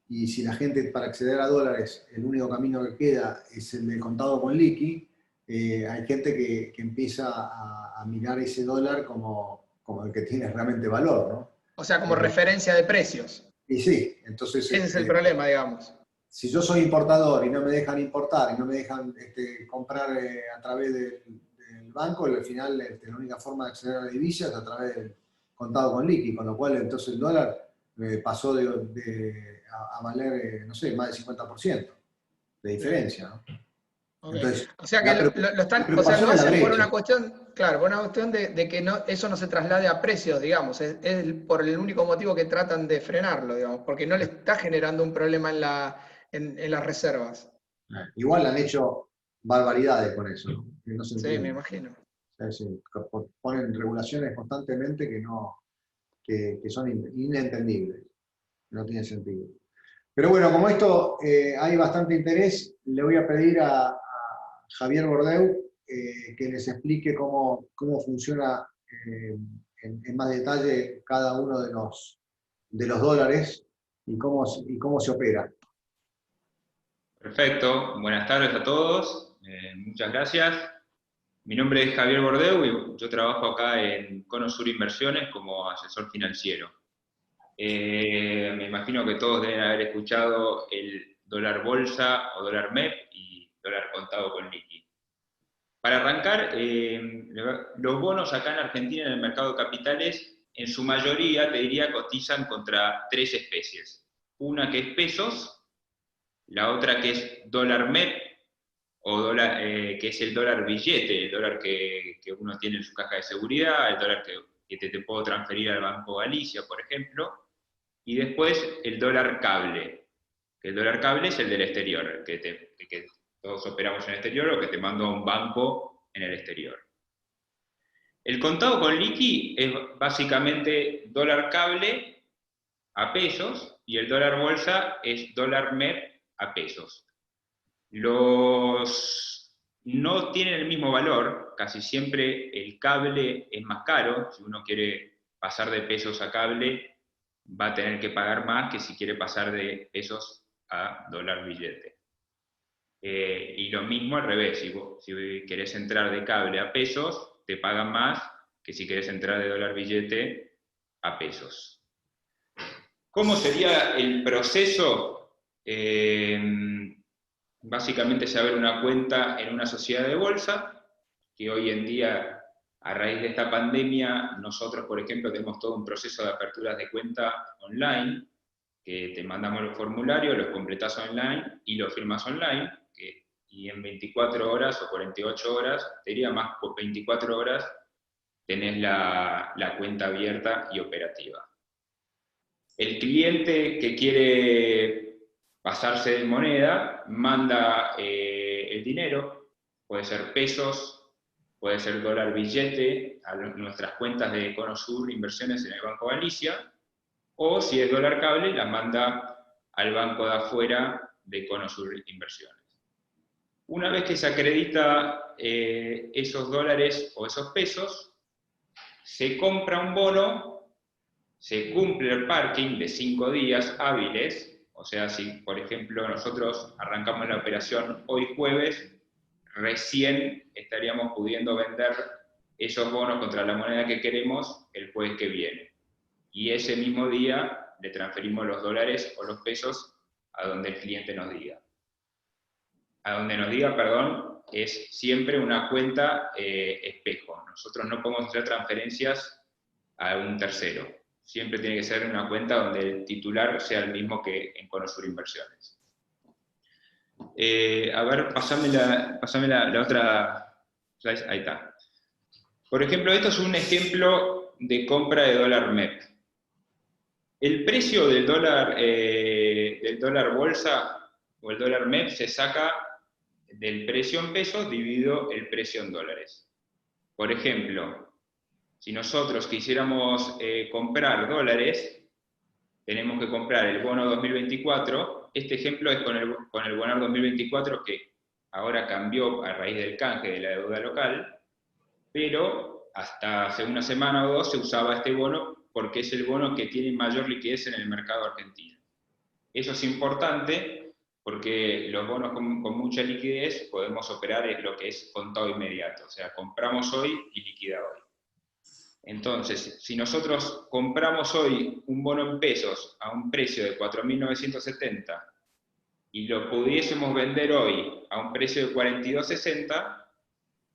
y si la gente para acceder a dólares el único camino que queda es el del contado con liqui, hay gente que empieza a mirar ese dólar como el que tiene realmente valor, ¿no? O sea, como Eh, referencia de precios. y sí, entonces Ese es el problema, digamos. si yo soy importador y no me dejan importar y no me dejan comprar a través del banco, al final la única forma de acceder a la divisa es a través del contado con liqui, con lo cual entonces el dólar pasó a valer, no sé, más del 50% de diferencia, ¿no? Ok. Entonces, O sea que la, la o sea, lo preocupación es la hacen por una brecha. cuestión, claro, por una cuestión de que eso no se traslade a precios, digamos. Es por el único motivo que tratan de frenarlo, digamos, porque no le está generando un problema en las reservas. Igual han hecho barbaridades con eso, ¿no? Que no se Sí, me entiende. imagino. Es decir, ponen regulaciones constantemente que son inentendibles, no tienen sentido. Pero bueno, como esto hay bastante interés, le voy a pedir a Javier Bordeu que les explique cómo funciona en más detalle cada uno de los dólares y cómo se opera. Perfecto, buenas tardes a todos, muchas gracias. Mi nombre es Javier Bordeu y yo trabajo acá en Conosur Inversiones como asesor financiero. Me imagino que todos deben haber escuchado el dólar bolsa o dólar MEP y dólar contado con liqui. Para arrancar, los bonos acá en Argentina en el mercado de capitales, en su mayoría, te diría, cotizan contra tres especies. Una que es pesos, la otra que es dólar MEP, o dólar, que es el dólar billete, el dólar que uno tiene en su caja de seguridad, el dólar que te puedo transferir al Banco Galicia, por ejemplo, y después el dólar cable, que el dólar cable es el del exterior, que todos operamos en el exterior o que te mando a un banco en el exterior. El contado con liqui es básicamente dólar cable a pesos y el dólar bolsa es dólar MEP a pesos. Los no tienen el mismo valor, casi siempre el cable es más caro, si uno quiere pasar de pesos a cable va a tener que pagar más que si quiere pasar de pesos a dólar billete. Y lo mismo al revés, si querés entrar de cable a pesos, te pagan más que si querés entrar de dólar billete a pesos. ¿Cómo sería el proceso? Básicamente se abre una cuenta en una sociedad de bolsa, que hoy en día, a raíz de esta pandemia, nosotros, por ejemplo, tenemos todo un proceso de aperturas de cuenta online, que te mandamos los formularios, los completás online y los firmas online, y en 24 horas o 48 horas, te diría más por 24 horas, tenés la cuenta abierta y operativa. El cliente que quiere pasarse de moneda manda el dinero, puede ser pesos, puede ser dólar billete, a nuestras cuentas de Conosur Inversiones en el Banco Galicia, o si es dólar cable, la manda al banco de afuera de Conosur Inversiones. Una vez que se acredita esos dólares o esos pesos, se compra un bono, se cumple el parking de 5 días hábiles, o sea, si por ejemplo nosotros arrancamos la operación hoy jueves, recién estaríamos pudiendo vender esos bonos contra la moneda que queremos el jueves que viene. Y ese mismo día le transferimos los dólares o los pesos a donde el cliente nos diga. A donde nos diga, perdón, es siempre una cuenta espejo. Nosotros no podemos hacer transferencias a un tercero. Siempre tiene que ser una cuenta donde el titular sea el mismo que en Conosur Inversiones. A ver, pasame la otra slide. Ahí está. Por ejemplo, esto es un ejemplo de compra de dólar MEP. El precio del dólar bolsa o el dólar MEP se saca del precio en pesos dividido el precio en dólares. Por ejemplo, si nosotros quisiéramos comprar dólares, tenemos que comprar el bono 2024. Este ejemplo es con el bono 2024 que ahora cambió a raíz del canje de la deuda local, pero hasta hace una semana o dos se usaba este bono porque es el bono que tiene mayor liquidez en el mercado argentino. Eso es importante porque los bonos con mucha liquidez podemos operar en lo que es contado inmediato, o sea, compramos hoy y liquida hoy. Entonces, si nosotros compramos hoy un bono en pesos a un precio de 4.970 y lo pudiésemos vender hoy a un precio de 42.60,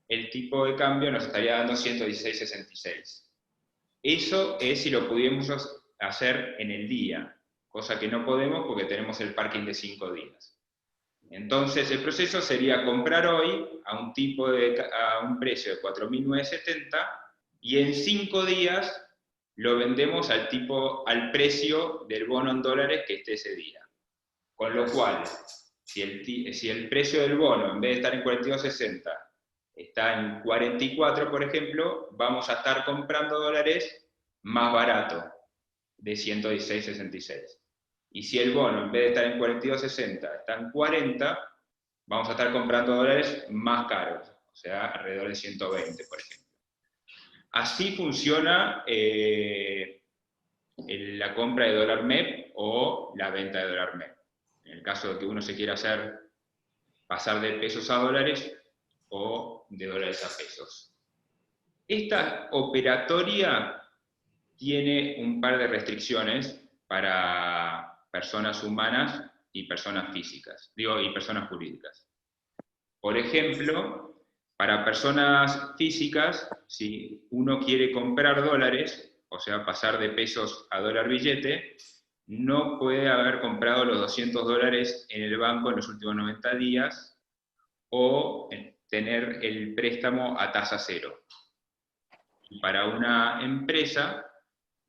el tipo de cambio nos estaría dando 116.66. Eso es si lo pudiéramos hacer en el día, cosa que no podemos porque tenemos el parking de 5 días. Entonces el proceso sería comprar hoy a un precio de 4.970 y en 5 días lo vendemos al precio del bono en dólares que esté ese día. Con lo cual, si el precio del bono, en vez de estar en 42.60, está en 44, por ejemplo, vamos a estar comprando dólares más barato, de 116.66. Y si el bono, en vez de estar en 42.60, está en 40, vamos a estar comprando dólares más caros, o sea, alrededor de 120, por ejemplo. Así funciona la compra de dólar MEP o la venta de dólar MEP. En el caso de que uno se quiera pasar de pesos a dólares o de dólares a pesos. Esta operatoria tiene un par de restricciones para personas humanas y personas físicas, y personas jurídicas. Por ejemplo, para personas físicas, si uno quiere comprar dólares, o sea, pasar de pesos a dólar billete, no puede haber comprado los 200 dólares en el banco en los últimos 90 días o tener el préstamo a tasa cero. Y para una empresa,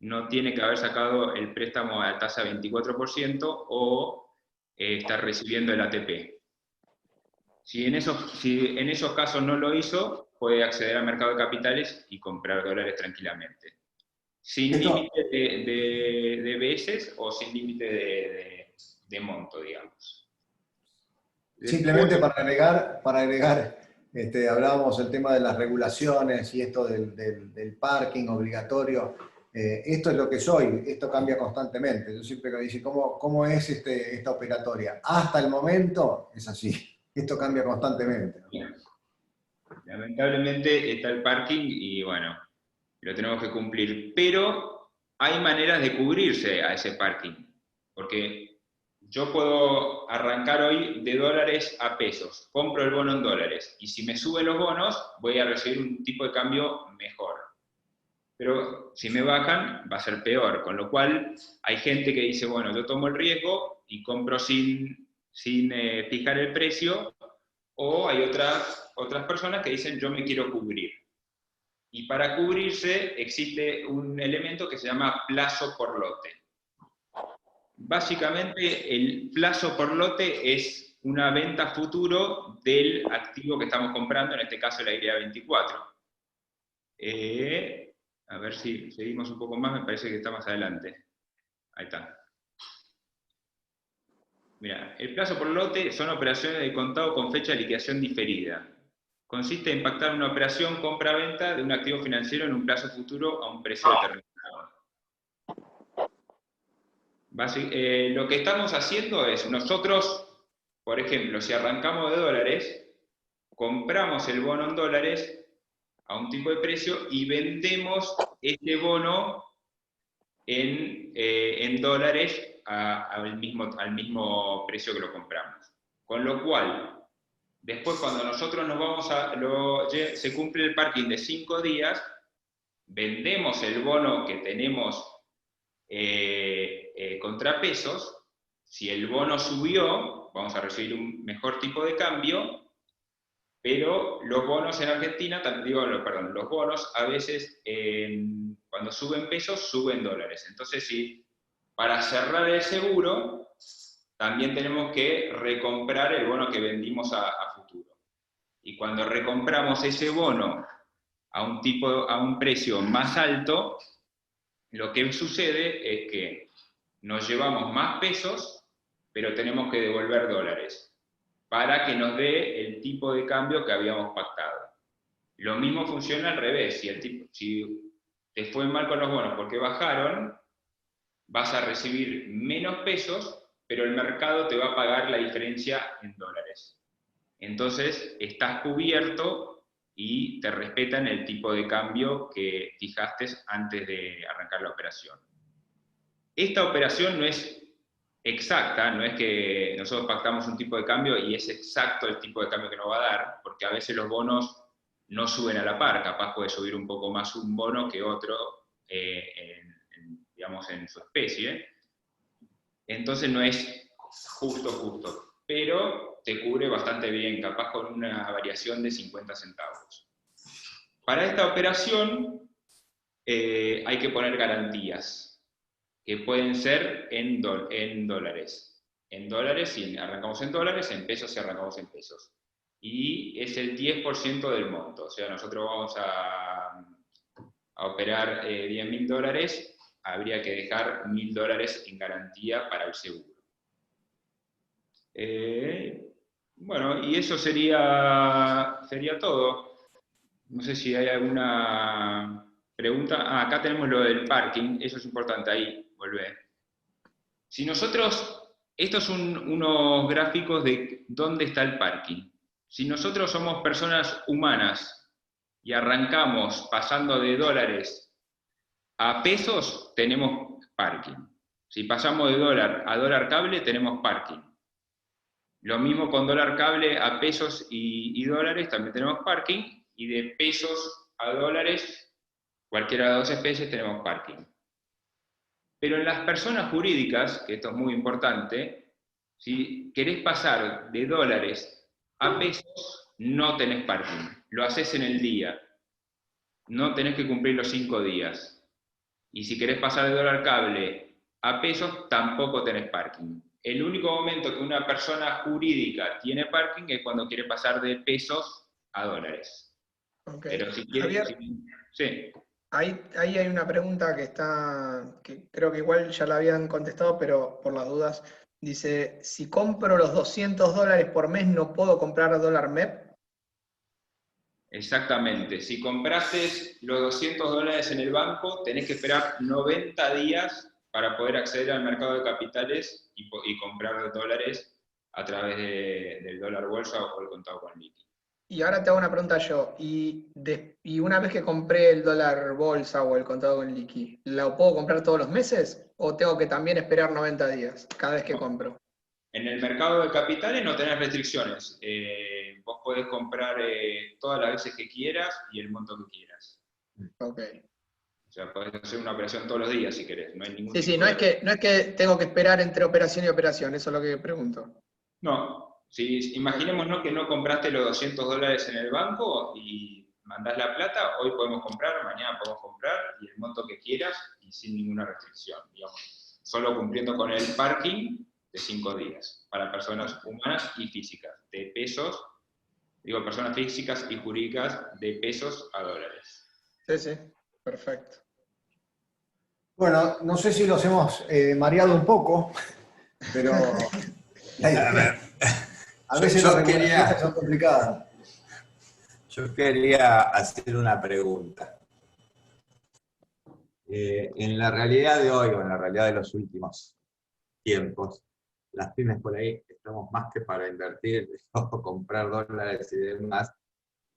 no tiene que haber sacado el préstamo a tasa 24% o estar recibiendo el ATP. Si en esos casos no lo hizo, puede acceder al mercado de capitales y comprar dólares tranquilamente. Sin límite de veces o sin límite de monto, digamos. Simplemente para agregar, hablábamos del tema de las regulaciones y esto del parking obligatorio. Esto es lo que soy, esto cambia constantemente. Yo siempre me dice, ¿cómo es esta operatoria? Hasta el momento es así. Esto cambia constantemente, ¿no? Lamentablemente está el parking y bueno, lo tenemos que cumplir. Pero hay maneras de cubrirse a ese parking. Porque yo puedo arrancar hoy de dólares a pesos, compro el bono en dólares, y si me suben los bonos, voy a recibir un tipo de cambio mejor. Pero si me bajan, va a ser peor, con lo cual hay gente que dice, bueno, yo tomo el riesgo y compro sin fijar el precio, o hay otras personas que dicen, yo me quiero cubrir. Y para cubrirse existe un elemento que se llama plazo por lote. Básicamente, el plazo por lote es una venta futuro del activo que estamos comprando, en este caso la IREA 24. A ver si seguimos un poco más, me parece que está más adelante. Ahí está. Mira, el plazo por lote son operaciones de contado con fecha de liquidación diferida. Consiste en pactar una operación compra-venta de un activo financiero en un plazo futuro a un precio determinado. Lo que estamos haciendo es, nosotros, por ejemplo, si arrancamos de dólares, compramos el bono en dólares a un tipo de precio y vendemos este bono en dólares al mismo precio que lo compramos. Con lo cual, Después, cuando nosotros nos vamos se cumple el parking de 5 días, vendemos el bono que tenemos contra pesos. Si el bono subió, vamos a recibir un mejor tipo de cambio, pero los bonos en Argentina, los bonos a veces cuando suben pesos, suben dólares. Entonces, para cerrar el seguro, también tenemos que recomprar el bono que vendimos a futuro. Y cuando recompramos ese bono a un precio más alto, lo que sucede es que nos llevamos más pesos, pero tenemos que devolver dólares para que nos dé el tipo de cambio que habíamos pactado. Lo mismo funciona al revés. Si te fue mal con los bonos porque bajaron, vas a recibir menos pesos, pero el mercado te va a pagar la diferencia en dólares. Entonces, estás cubierto y te respetan el tipo de cambio que fijaste antes de arrancar la operación. Esta operación no es exacta, no es que nosotros pactamos un tipo de cambio y es exacto el tipo de cambio que nos va a dar, porque a veces los bonos no suben a la par, capaz puede subir un poco más un bono que otro, digamos, en su especie. Entonces no es justo, pero te cubre bastante bien, capaz con una variación de 50 centavos. Para esta operación hay que poner garantías, que pueden ser en dólares. En dólares si arrancamos en dólares, en pesos si arrancamos en pesos. Y es el 10% del monto, o sea, nosotros vamos a operar $10.000, habría que dejar $1.000 en garantía para el seguro. Bueno, y eso sería todo. No sé si hay alguna pregunta. Acá tenemos lo del parking, eso es importante, ahí, volvé. Si nosotros, estos son unos gráficos de dónde está el parking. Si nosotros somos personas humanas y arrancamos pasando de dólares a pesos, tenemos parking. Si pasamos de dólar a dólar cable, tenemos parking. Lo mismo con dólar cable a pesos y dólares, también tenemos parking. Y de pesos a dólares, cualquiera de las dos especies, tenemos parking. Pero en las personas jurídicas, que esto es muy importante, si querés pasar de dólares a pesos, no tenés parking. Lo haces en el día. No tenés que cumplir los 5 días. Y si querés pasar de dólar cable a pesos, tampoco tenés parking. El único momento que una persona jurídica tiene parking es cuando quiere pasar de pesos a dólares. Okay. Pero si quiere... Javier, sí. Ahí hay una pregunta que creo que igual ya la habían contestado, pero por las dudas, dice, si compro los $200 por mes, ¿no puedo comprar dólar MEP? Exactamente. Si compraste los $200 en el banco, tenés que esperar 90 días para poder acceder al mercado de capitales y comprar dólares a través del dólar bolsa o el contado con liqui. Y ahora te hago una pregunta yo. Y una vez que compré el dólar bolsa o el contado con liqui, ¿lo puedo comprar todos los meses? ¿O tengo que también esperar 90 días cada vez que compro? En el mercado de capitales no tenés restricciones. Vos podés comprar todas las veces que quieras y el monto que quieras. Ok. O sea, podés hacer una operación todos los días si querés. No hay ningún Sí, no es que tengo que esperar entre operación y operación, eso es lo que pregunto. No. Si imaginémonos que no compraste los $200 en el banco y mandás la plata, hoy podemos comprar, mañana podemos comprar y el monto que quieras y sin ninguna restricción, digamos. Solo cumpliendo con el parking de 5 días para personas humanas y físicas, de pesos, digo personas físicas y jurídicas de pesos a dólares. Sí, perfecto. Bueno, no sé si los hemos mareado un poco, pero a veces las regulaciones son complicadas. Yo quería hacer una pregunta. En la realidad de hoy, o en la realidad de los últimos tiempos, las pymes por ahí estamos más que para invertir o comprar dólares y demás,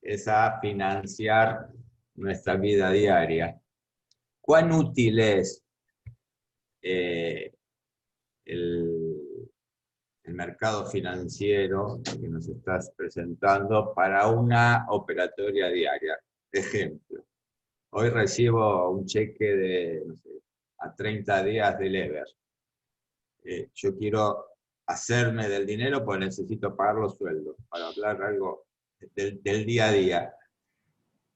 es a financiar nuestra vida diaria. ¿Cuán útil es el el mercado financiero que nos estás presentando para una operatoria diaria. Ejemplo, hoy recibo un cheque de, no sé, a 30 días del Ever. Yo quiero hacerme del dinero porque necesito pagar los sueldos, para hablar algo del día a día.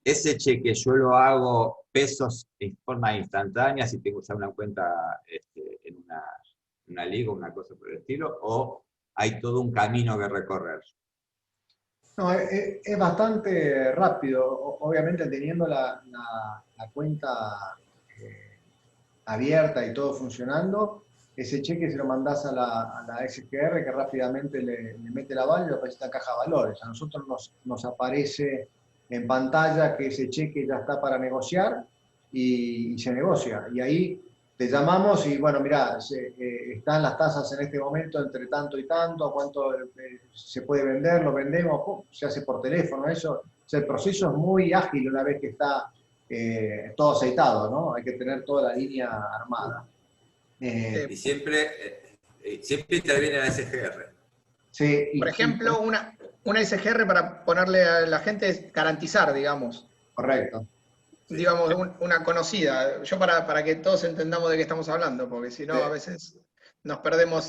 Ese cheque yo lo hago pesos en forma instantánea, si tengo ya una cuenta en una liga, una cosa por el estilo, o hay todo un camino que recorrer. No, es bastante rápido, obviamente teniendo la cuenta abierta y todo funcionando, ese cheque se lo mandás a la SGR que rápidamente le mete la aval y lo presenta en caja de valores. A nosotros nos aparece en pantalla que ese cheque ya está para negociar y se negocia. Y ahí te llamamos y bueno, mirá, están las tasas en este momento entre tanto y tanto, cuánto se puede vender, lo vendemos, se hace por teléfono, eso. O sea, el proceso es muy ágil una vez que está todo aceitado, ¿no? Hay que tener toda la línea armada. Y siempre interviene la SGR. Sí, Por ejemplo, una SGR para ponerle a la gente es garantizar, digamos. Correcto. Digamos, una conocida. Yo para que todos entendamos de qué estamos hablando, porque si no, a veces nos perdemos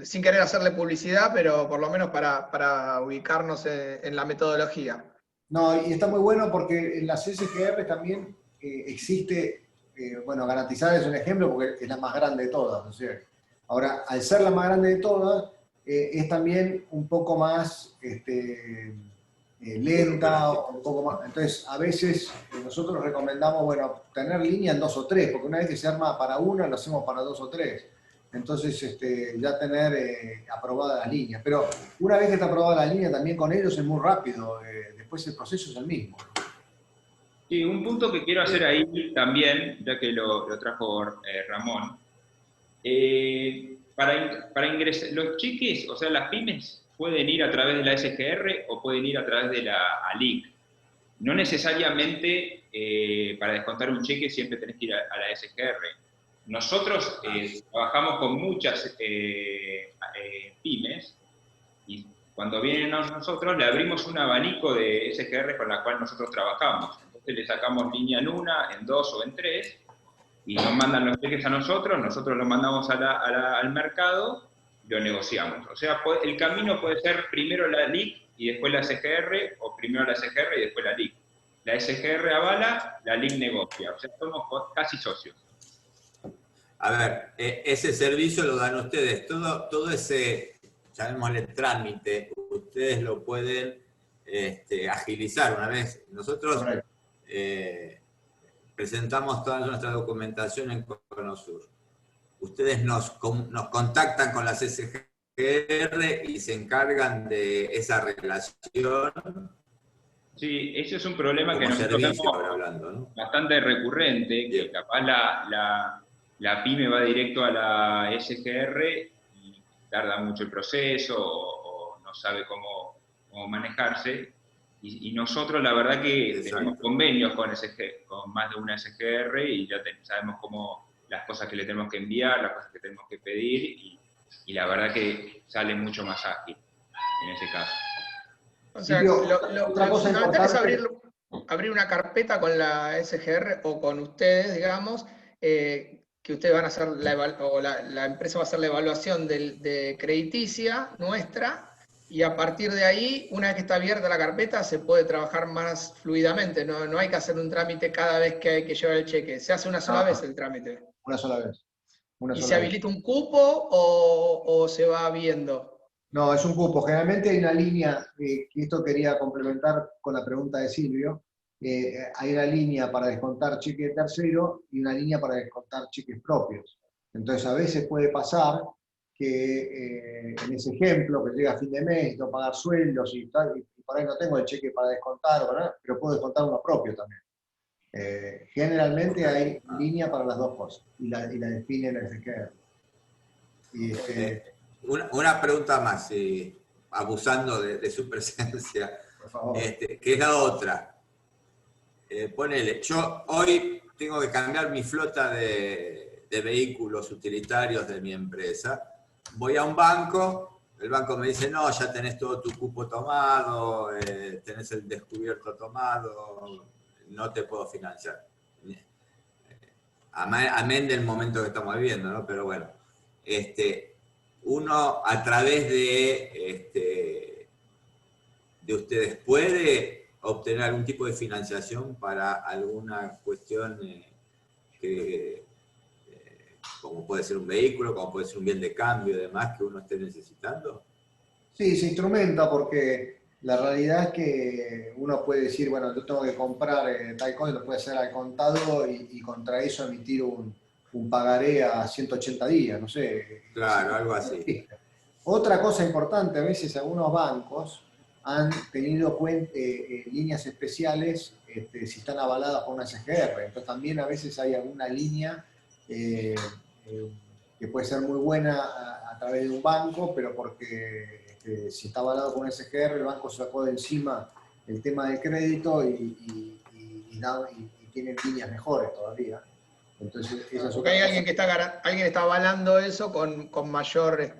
sin querer hacerle publicidad, pero por lo menos para ubicarnos en la metodología. No, y está muy bueno porque en las SGR también existe, bueno, garantizar es un ejemplo porque es la más grande de todas, ¿no es cierto? Ahora, al ser la más grande de todas, es también un poco más lenta, un poco más. Entonces, a veces nosotros recomendamos, bueno, tener línea en 2 o 3, porque una vez que se arma para una, lo hacemos para 2 o 3. Entonces, ya tener aprobada la línea. Pero una vez que está aprobada la línea, también con ellos es muy rápido. Después el proceso es el mismo. Sí, un punto que quiero hacer ahí también, ya que lo trajo Ramón, para ingresar, los cheques, o sea, las pymes, pueden ir a través de la SGR o pueden ir a través de la ALIC. No necesariamente para descontar un cheque siempre tenés que ir a la SGR. Nosotros trabajamos con muchas pymes y cuando vienen a nosotros le abrimos un abanico de SGR con la cual nosotros trabajamos. Entonces le sacamos línea en 1, en 2 o en 3 y nos mandan los cheques a nosotros los mandamos al mercado y lo negociamos. O sea, el camino puede ser primero la LIC y después la SGR, o primero la SGR y después la LIC. La SGR avala, la LIC negocia. O sea, somos casi socios. A ver, ese servicio lo dan ustedes, todo ese, llamémosle trámite, ustedes lo pueden agilizar una vez. Nosotros presentamos toda nuestra documentación en Conosur. Ustedes nos contactan con las SGR y se encargan de esa relación. Sí, ese es un problema que nosotros tenemos hablando, ¿no? Bastante recurrente, que capaz la pyme va directo a la SGR y tarda mucho el proceso o no sabe cómo manejarse. Y nosotros la verdad que tenemos convenios con más de una SGR y ya sabemos cómo las cosas que le tenemos que enviar, las cosas que tenemos que pedir y la verdad que sale mucho más ágil en ese caso. O sea, lo fundamental es abrir una carpeta con la SGR o con ustedes, digamos, que ustedes van a hacer la empresa va a hacer la evaluación de crediticia nuestra. Y a partir de ahí, una vez que está abierta la carpeta, se puede trabajar más fluidamente. No hay que hacer un trámite cada vez que hay que llevar el cheque. Se hace una sola vez el trámite. Una sola vez. ¿Y se habilita un cupo o se va viendo? No, es un cupo. Generalmente hay una línea, que esto quería complementar con la pregunta de Silvio. Hay una línea para descontar cheque de tercero y una línea para descontar cheques propios. Entonces, a veces puede pasar que en ese ejemplo, que llega a fin de mes, no pagar sueldos y tal, y por ahí no tengo el cheque para descontar, ¿verdad? Pero puedo descontar uno propio también. Generalmente hay línea para las dos cosas, y la define el SGR. Una pregunta más, abusando de su presencia, por favor. Que es la otra. Ponele, yo hoy tengo que cambiar mi flota de vehículos utilitarios de mi empresa. Voy a un banco, El banco me dice, no, ya tenés todo tu cupo tomado, tenés el descubierto tomado, no te puedo financiar. Amén del momento que estamos viviendo, ¿no? Pero bueno, uno a través de ustedes puede obtener algún tipo de financiación para alguna cuestión como puede ser un vehículo, como puede ser un bien de cambio y demás que uno esté necesitando. Sí, se instrumenta porque la realidad es que uno puede decir, bueno, yo tengo que comprar tal cosa, lo puede hacer al contado y contra eso emitir un pagaré a 180 días, no sé. Claro, algo así. Otra cosa importante, a veces algunos bancos han tenido líneas especiales si están avaladas por una SGR. Entonces también a veces hay alguna línea que puede ser muy buena a través de un banco, pero porque si está avalado con un SGR, el banco se sacó de encima el tema del crédito y tienen líneas mejores todavía. Entonces, esa es otra hay cosa. alguien está avalando eso con mayor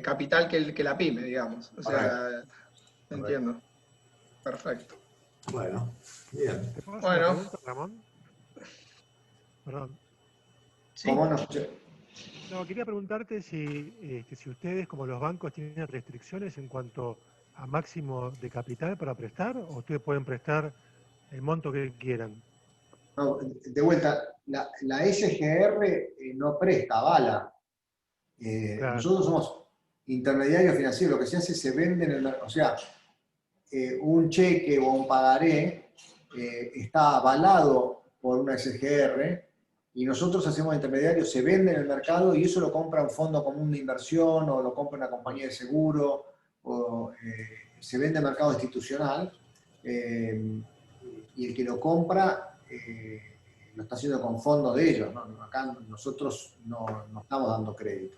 capital que la pyme, digamos. O sea, entiendo. Perfecto. Bueno, bien. ¿Te puedo hacer una Bueno. pregunta, Ramón? Perdón. ¿Sí? ¿Cómo no escuché? No, quería preguntarte si ustedes, como los bancos, tienen restricciones en cuanto a máximo de capital para prestar, o ustedes pueden prestar el monto que quieran. No, de vuelta, la SGR no presta, avala. Claro. Nosotros somos intermediarios financieros, lo que se hace es se vende en el mercado. O sea, un cheque o un pagaré está avalado por una SGR y nosotros hacemos intermediarios, se vende en el mercado y eso lo compra un fondo común de inversión o lo compra una compañía de seguro o se vende en el mercado institucional y el que lo compra lo está haciendo con fondos de ellos, ¿no? Acá nosotros no estamos dando crédito.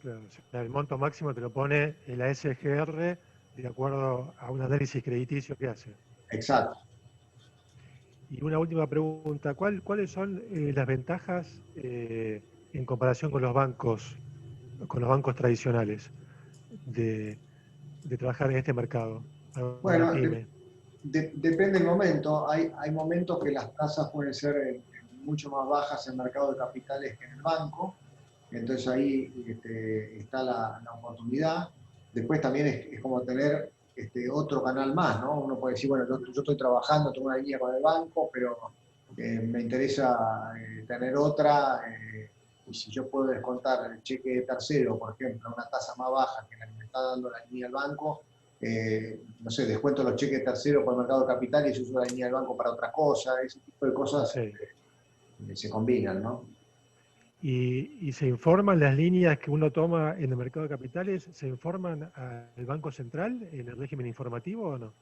Claro, o sea, el monto máximo te lo pone la SGR de acuerdo a un análisis crediticio que hace. Exacto. Y una última pregunta, ¿cuáles son las ventajas en comparación con los bancos tradicionales de trabajar en este mercado? Para Bueno, pyme. depende del momento. Hay momentos que las tasas pueden ser mucho más bajas en el mercado de capitales que en el banco. Entonces ahí está la oportunidad. Después también es como tener otro canal más, ¿no? Uno puede decir, bueno, yo estoy trabajando, tengo una línea con el banco, pero me interesa tener otra. Y si yo puedo descontar el cheque de tercero, por ejemplo, a una tasa más baja que la que me está dando la línea del banco, no sé, descuento los cheques de tercero por el mercado de capital y uso la línea del banco para otra cosa. Ese tipo de cosas Sí. Se combinan, ¿no? Y se informan las líneas que uno toma en el mercado de capitales, ¿se informan al Banco Central en el régimen informativo o no?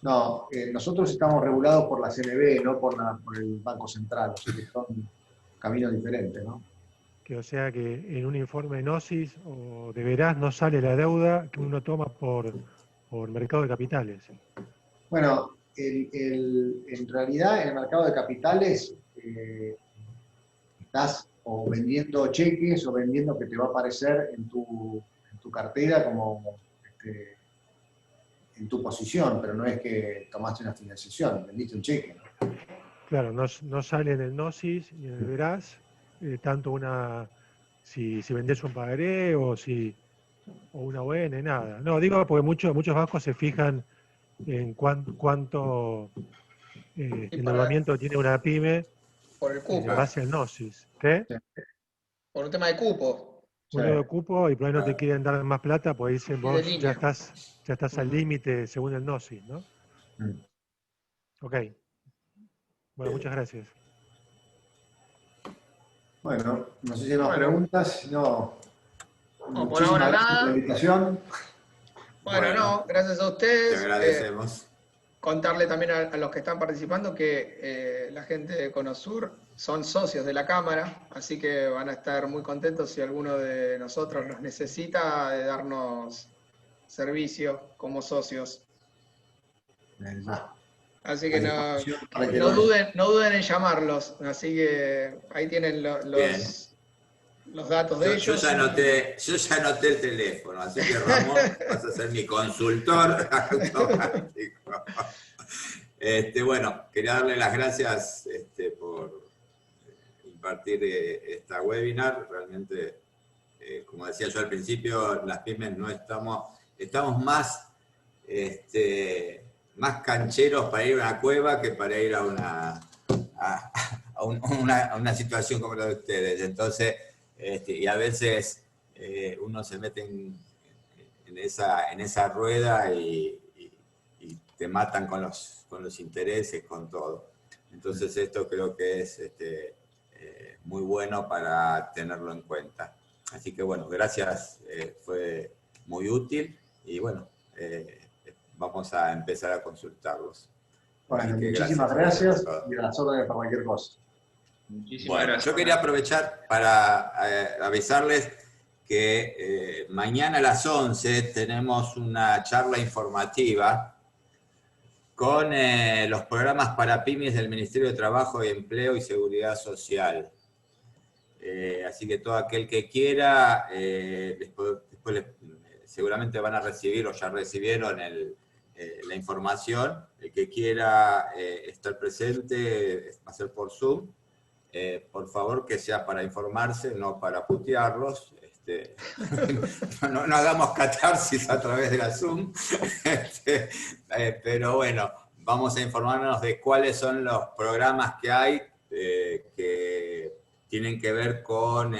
No, nosotros estamos regulados por la CNB, no por el Banco Central, o sea que son caminos diferentes, ¿no? O sea que en un informe de Gnosis o de Veraz no sale la deuda que uno toma por mercado de capitales. Bueno, en realidad en el mercado de capitales estás o vendiendo cheques o vendiendo que te va a aparecer en tu cartera como en tu posición, pero no es que tomaste una financiación, vendiste un cheque, ¿no? Claro, no sale en el Gnosis ni en el Veraz, tanto si vendés un pagaré o una ON, nada. No, digo porque muchos bancos se fijan en cuánto endeudamiento tiene una pyme Por el cupo. en base al Gnosis. ¿Qué? Por un tema de cupo. Un nuevo cupo y por ahí no te quieren dar más plata, pues dicen Y de vos línea. ya estás al límite según el Gnosis, ¿no? Ok. Bueno, muchas gracias. Bueno, no sé si hay más preguntas, si no, por ahora gracias por nada. la invitación. Bueno, no, gracias a ustedes. Te agradecemos. Contarle también a los que están participando que la gente de Conosur son socios de la Cámara, así que van a estar muy contentos si alguno de nosotros los necesita de darnos servicio como socios. Así que no duden en llamarlos, así que ahí tienen los datos de ellos. Yo ya anoté el teléfono, así que Ramón, vas a ser mi consultor automático. Bueno, quería darle las gracias por impartir esta webinar. Realmente, como decía yo al principio, las pymes no estamos más cancheros para ir a una cueva que para ir a una situación como la de ustedes. Entonces, y a veces uno se mete en esa rueda y te matan con los intereses, con todo. Entonces esto creo que es muy bueno para tenerlo en cuenta. Así que bueno, gracias, fue muy útil y bueno, vamos a empezar a consultarlos. Bueno, muchísimas gracias y a las órdenes para cualquier cosa. Muchísimas Bueno, gracias. yo quería aprovechar para avisarles que mañana a las 11 tenemos una charla informativa con los programas para pymes del Ministerio de Trabajo y Empleo y Seguridad Social. Así que todo aquel que quiera, después seguramente van a recibir o ya recibieron la información. El que quiera estar presente va a ser por Zoom. Por favor, que sea para informarse, no para putearlos. No hagamos catarsis a través de la Zoom. Pero bueno, vamos a informarnos de cuáles son los programas que hay que tienen que ver con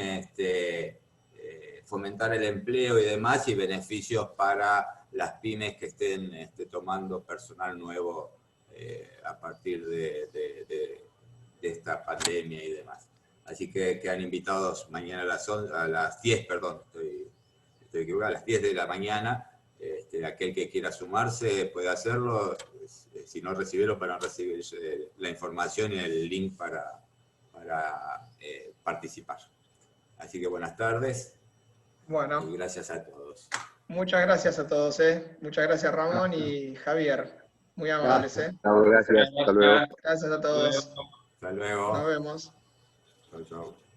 fomentar el empleo y demás, y beneficios para las pymes que estén tomando personal nuevo a partir de esta pandemia y demás. Así que quedan invitados mañana a las 10, perdón, estoy equivocado, a las 10 de la mañana. Aquel que quiera sumarse puede hacerlo. Si no recibieron, para recibir la información y el link para participar. Así que buenas tardes. Bueno. Y gracias a todos. Muchas gracias a todos. Muchas gracias, Ramón y Javier. Muy amables. Gracias. Hasta luego. Gracias a todos. Hasta luego. Nos vemos. Chau, chau.